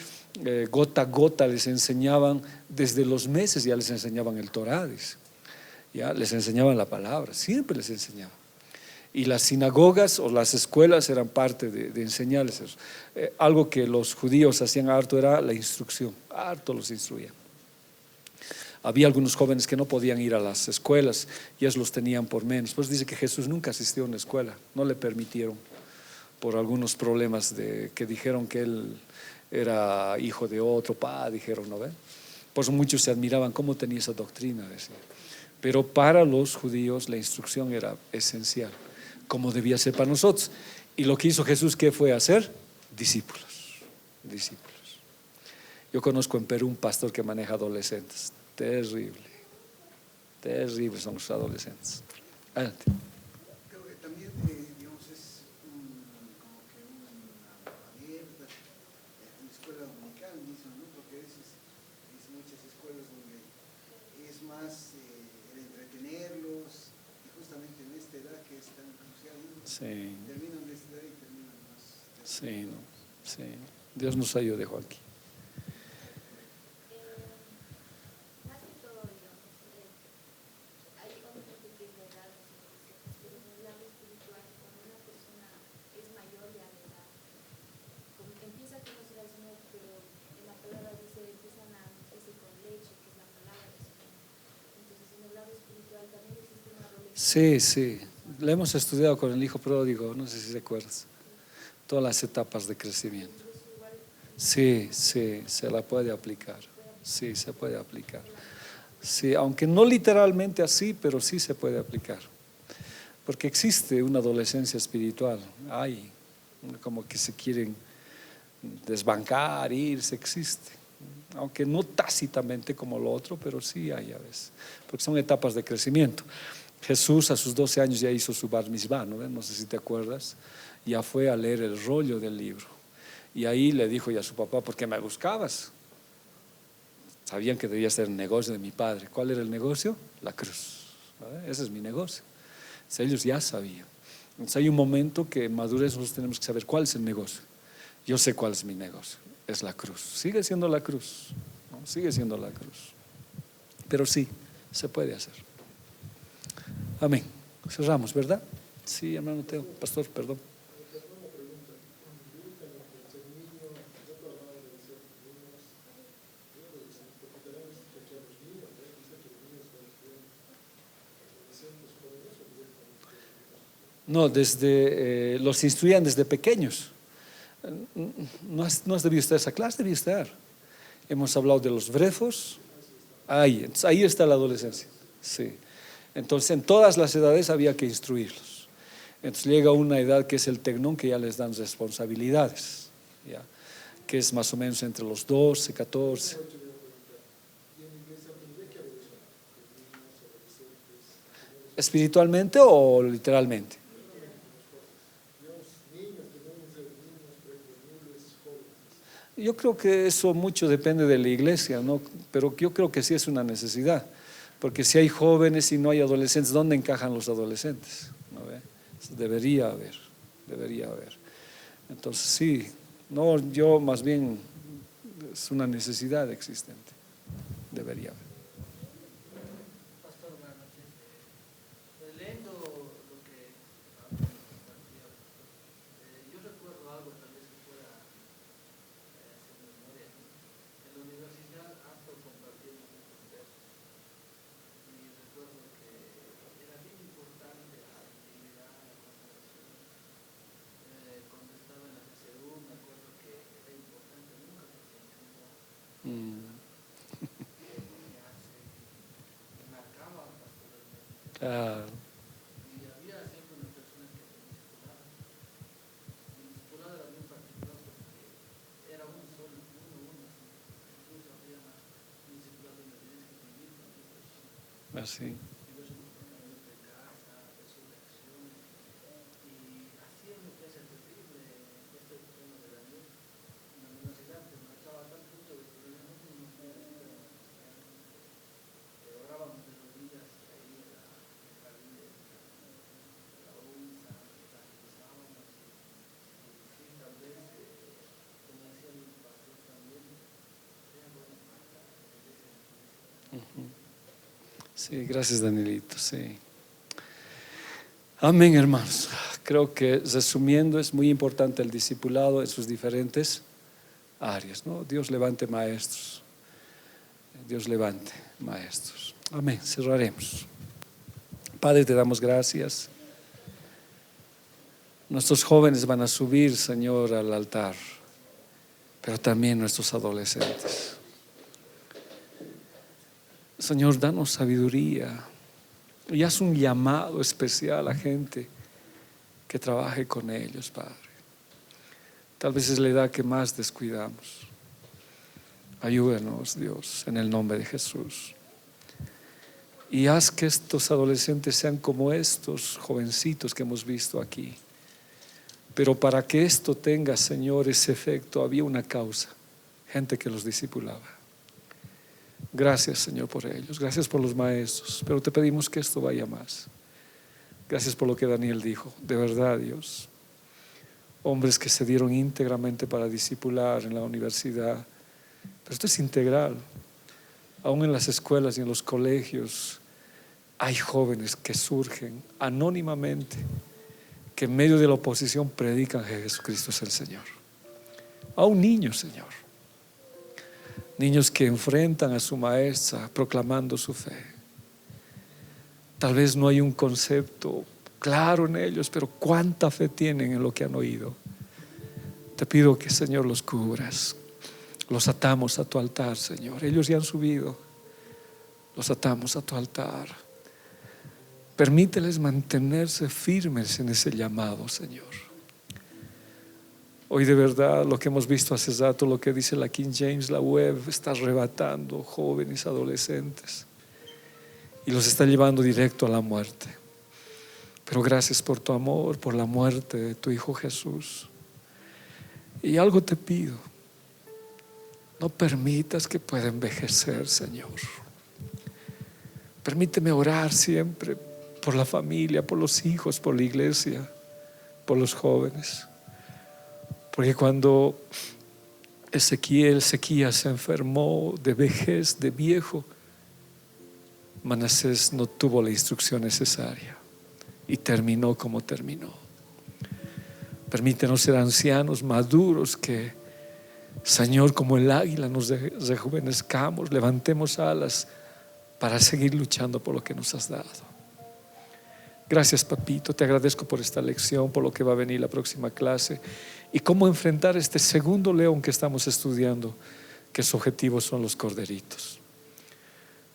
A: gota a gota les enseñaban, desde los meses ya les enseñaban el Torá, dice. Ya les enseñaban la palabra, siempre les enseñaban. Y las sinagogas o las escuelas eran parte de enseñarles eso. Algo que los judíos hacían harto era la instrucción, harto los instruían. Había algunos jóvenes que no podían ir a las escuelas y ellos los tenían por menos. Pues dice que Jesús nunca asistió a una escuela, no le permitieron por algunos problemas de que dijeron que él era hijo de otro dijeron, ¿no ven? Por eso muchos se admiraban cómo tenía esa doctrina, decía. Pero para los judíos la instrucción era esencial, como debía ser para nosotros. Y lo que hizo Jesús, ¿qué fue hacer? Discípulos. Yo conozco en Perú un pastor que maneja adolescentes. Terrible son los adolescentes. Adelante.
B: Creo que también, digamos, es como que una abierta en la escuela dominical mismo, ¿no? Porque a veces hay muchas escuelas donde es más el entretenerlos, y justamente en esta edad que es tan crucial, ¿no?
A: Sí.
B: Terminan de estudiar y terminan más.
A: Sí, no, sí. Dios nos ayude, Joaquín.
C: Más que todo, digamos, hay obviamente que es la edad, pero en el lado espiritual, cuando una persona es mayor ya de edad, como que empieza a conocer al Señor, pero en la palabra dice, empiezan a nutrirse con leche, que es la palabra del Señor. Entonces, en el lado espiritual también existe una adolescencia.
A: Sí, sí. Lo hemos estudiado con el hijo pródigo, no sé si recuerdas. Todas las etapas de crecimiento. Sí, sí, se la puede aplicar. Sí, se puede aplicar. Sí, aunque no literalmente así, pero sí se puede aplicar. Porque existe una adolescencia espiritual. Hay, como que se quieren desbancar, irse, existe. Aunque no tácitamente como lo otro, pero sí hay a veces. Porque son etapas de crecimiento. Jesús a sus 12 años ya hizo su bar mitzvah, ¿no? No sé si te acuerdas. Ya fue a leer el rollo del libro. Y ahí le dijo ya a su papá, ¿por qué me buscabas? Sabían que debía ser el negocio de mi padre. ¿Cuál era el negocio? La cruz. Ese es mi negocio. Entonces, ellos ya sabían. Entonces hay un momento que en madurez nosotros tenemos que saber cuál es el negocio. Yo sé cuál es mi negocio. Es la cruz. Sigue siendo la cruz, ¿no? Sigue siendo la cruz. Pero sí, se puede hacer. Amén. Cerramos, ¿verdad? Sí, hermano Teo. Pastor, perdón. No, los instruían desde pequeños. No has debido estar esa clase, debido estar. Hemos hablado de los brefos. Ahí está la adolescencia. Sí. Entonces, en todas las edades había que instruirlos. Entonces llega una edad que es el tecnón, que ya les dan responsabilidades, ¿ya? Que es más o menos entre los 12, 14. ¿Espiritualmente o literalmente? Yo creo que eso mucho depende de la iglesia, ¿no? Pero yo creo que sí es una necesidad, porque si hay jóvenes y no hay adolescentes, ¿dónde encajan los adolescentes? ¿No ve? Debería haber. Entonces sí, no, yo más bien es una necesidad existente, debería haber.
B: Pastor, buenas noches. Leyendo lo que compartió, yo recuerdo algo tal vez que pueda hacer memoria. En la universidad, harto compartiendo muchos versos. Y
A: Ah,
B: Y había siempre una persona que me discipulaba. Mi discipulado era muy particular porque era uno solo, uno. Incluso había un discipulado donde tenías que vivir con otra persona.
A: así.
B: Y luego nos ponían de casa, resurrección. Y así es lo que es el terrible, este tema de Daniel. En la universidad te marchaba a tal punto de que realmente no nos necesitaban. Orábamos de rodillas ahí en el jardín de la bolsa, las sábanas, y sí, tal vez, como decía el pastor también, era buena parte de la iglesia.
A: Sí, gracias Danielito, sí. Amén, hermanos. Creo que resumiendo es muy importante el discipulado en sus diferentes áreas, ¿no? Dios levante maestros. Dios levante maestros. Amén. Cerraremos. Padre, te damos gracias. Nuestros jóvenes van a subir, Señor, al altar, pero también nuestros adolescentes. Señor, danos sabiduría y haz un llamado especial a gente que trabaje con ellos, Padre. Tal vez es la edad que más descuidamos. Ayúdanos, Dios, en el nombre de Jesús. Y haz que estos adolescentes sean como estos jovencitos que hemos visto aquí. Pero para que esto tenga, Señor, ese efecto, había una causa: gente que los discipulaba. Gracias, Señor, por ellos. Gracias por los maestros. Pero te pedimos que esto vaya más. Gracias por lo que Daniel dijo. De verdad, Dios, hombres que se dieron íntegramente para discipular en la universidad. Pero esto es integral. Aún en las escuelas y en los colegios hay jóvenes que surgen anónimamente, que en medio de la oposición predican que Jesucristo es el Señor. Aún niños, Señor. Niños que enfrentan a su maestra proclamando su fe. Tal vez no hay un concepto claro en ellos, pero cuánta fe tienen en lo que han oído. Te pido que, Señor, los cubras. Los atamos a tu altar, Señor. Ellos ya han subido. Los atamos a tu altar. Permíteles mantenerse firmes en ese llamado, Señor. Hoy de verdad lo que hemos visto hace rato, lo que dice la King James, la web, está arrebatando jóvenes, adolescentes y los está llevando directo a la muerte. Pero gracias por tu amor, por la muerte de tu Hijo Jesús. Y algo te pido: no permitas que pueda envejecer, Señor. Permíteme orar siempre por la familia, por los hijos, por la iglesia, por los jóvenes. Porque cuando Ezequías se enfermó de vejez, de viejo, Manasés no tuvo la instrucción necesaria y terminó como terminó. Permítenos ser ancianos maduros que, Señor, como el águila nos rejuvenezcamos, levantemos alas para seguir luchando por lo que nos has dado. Gracias, papito, te agradezco por esta lección, por lo que va a venir la próxima clase y cómo enfrentar este segundo león que estamos estudiando, que su objetivo son los corderitos.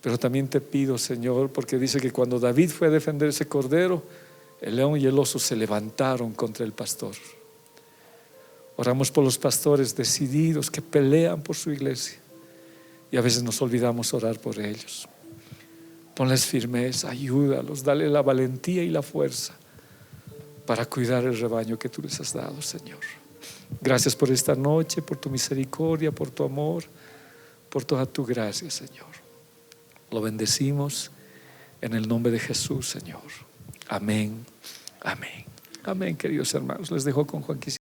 A: Pero también te pido, Señor, porque dice que cuando David fue a defender ese cordero, el león y el oso se levantaron contra el pastor. Oramos por los pastores decididos que pelean por su iglesia y a veces nos olvidamos orar por ellos. Ponles firmeza, ayúdalos, dale la valentía y la fuerza para cuidar el rebaño que tú les has dado, Señor. Gracias por esta noche, por tu misericordia, por tu amor, por toda tu gracia, Señor. Lo bendecimos en el nombre de Jesús, Señor. Amén, amén, amén, queridos hermanos. Les dejo con Juan Quisieras.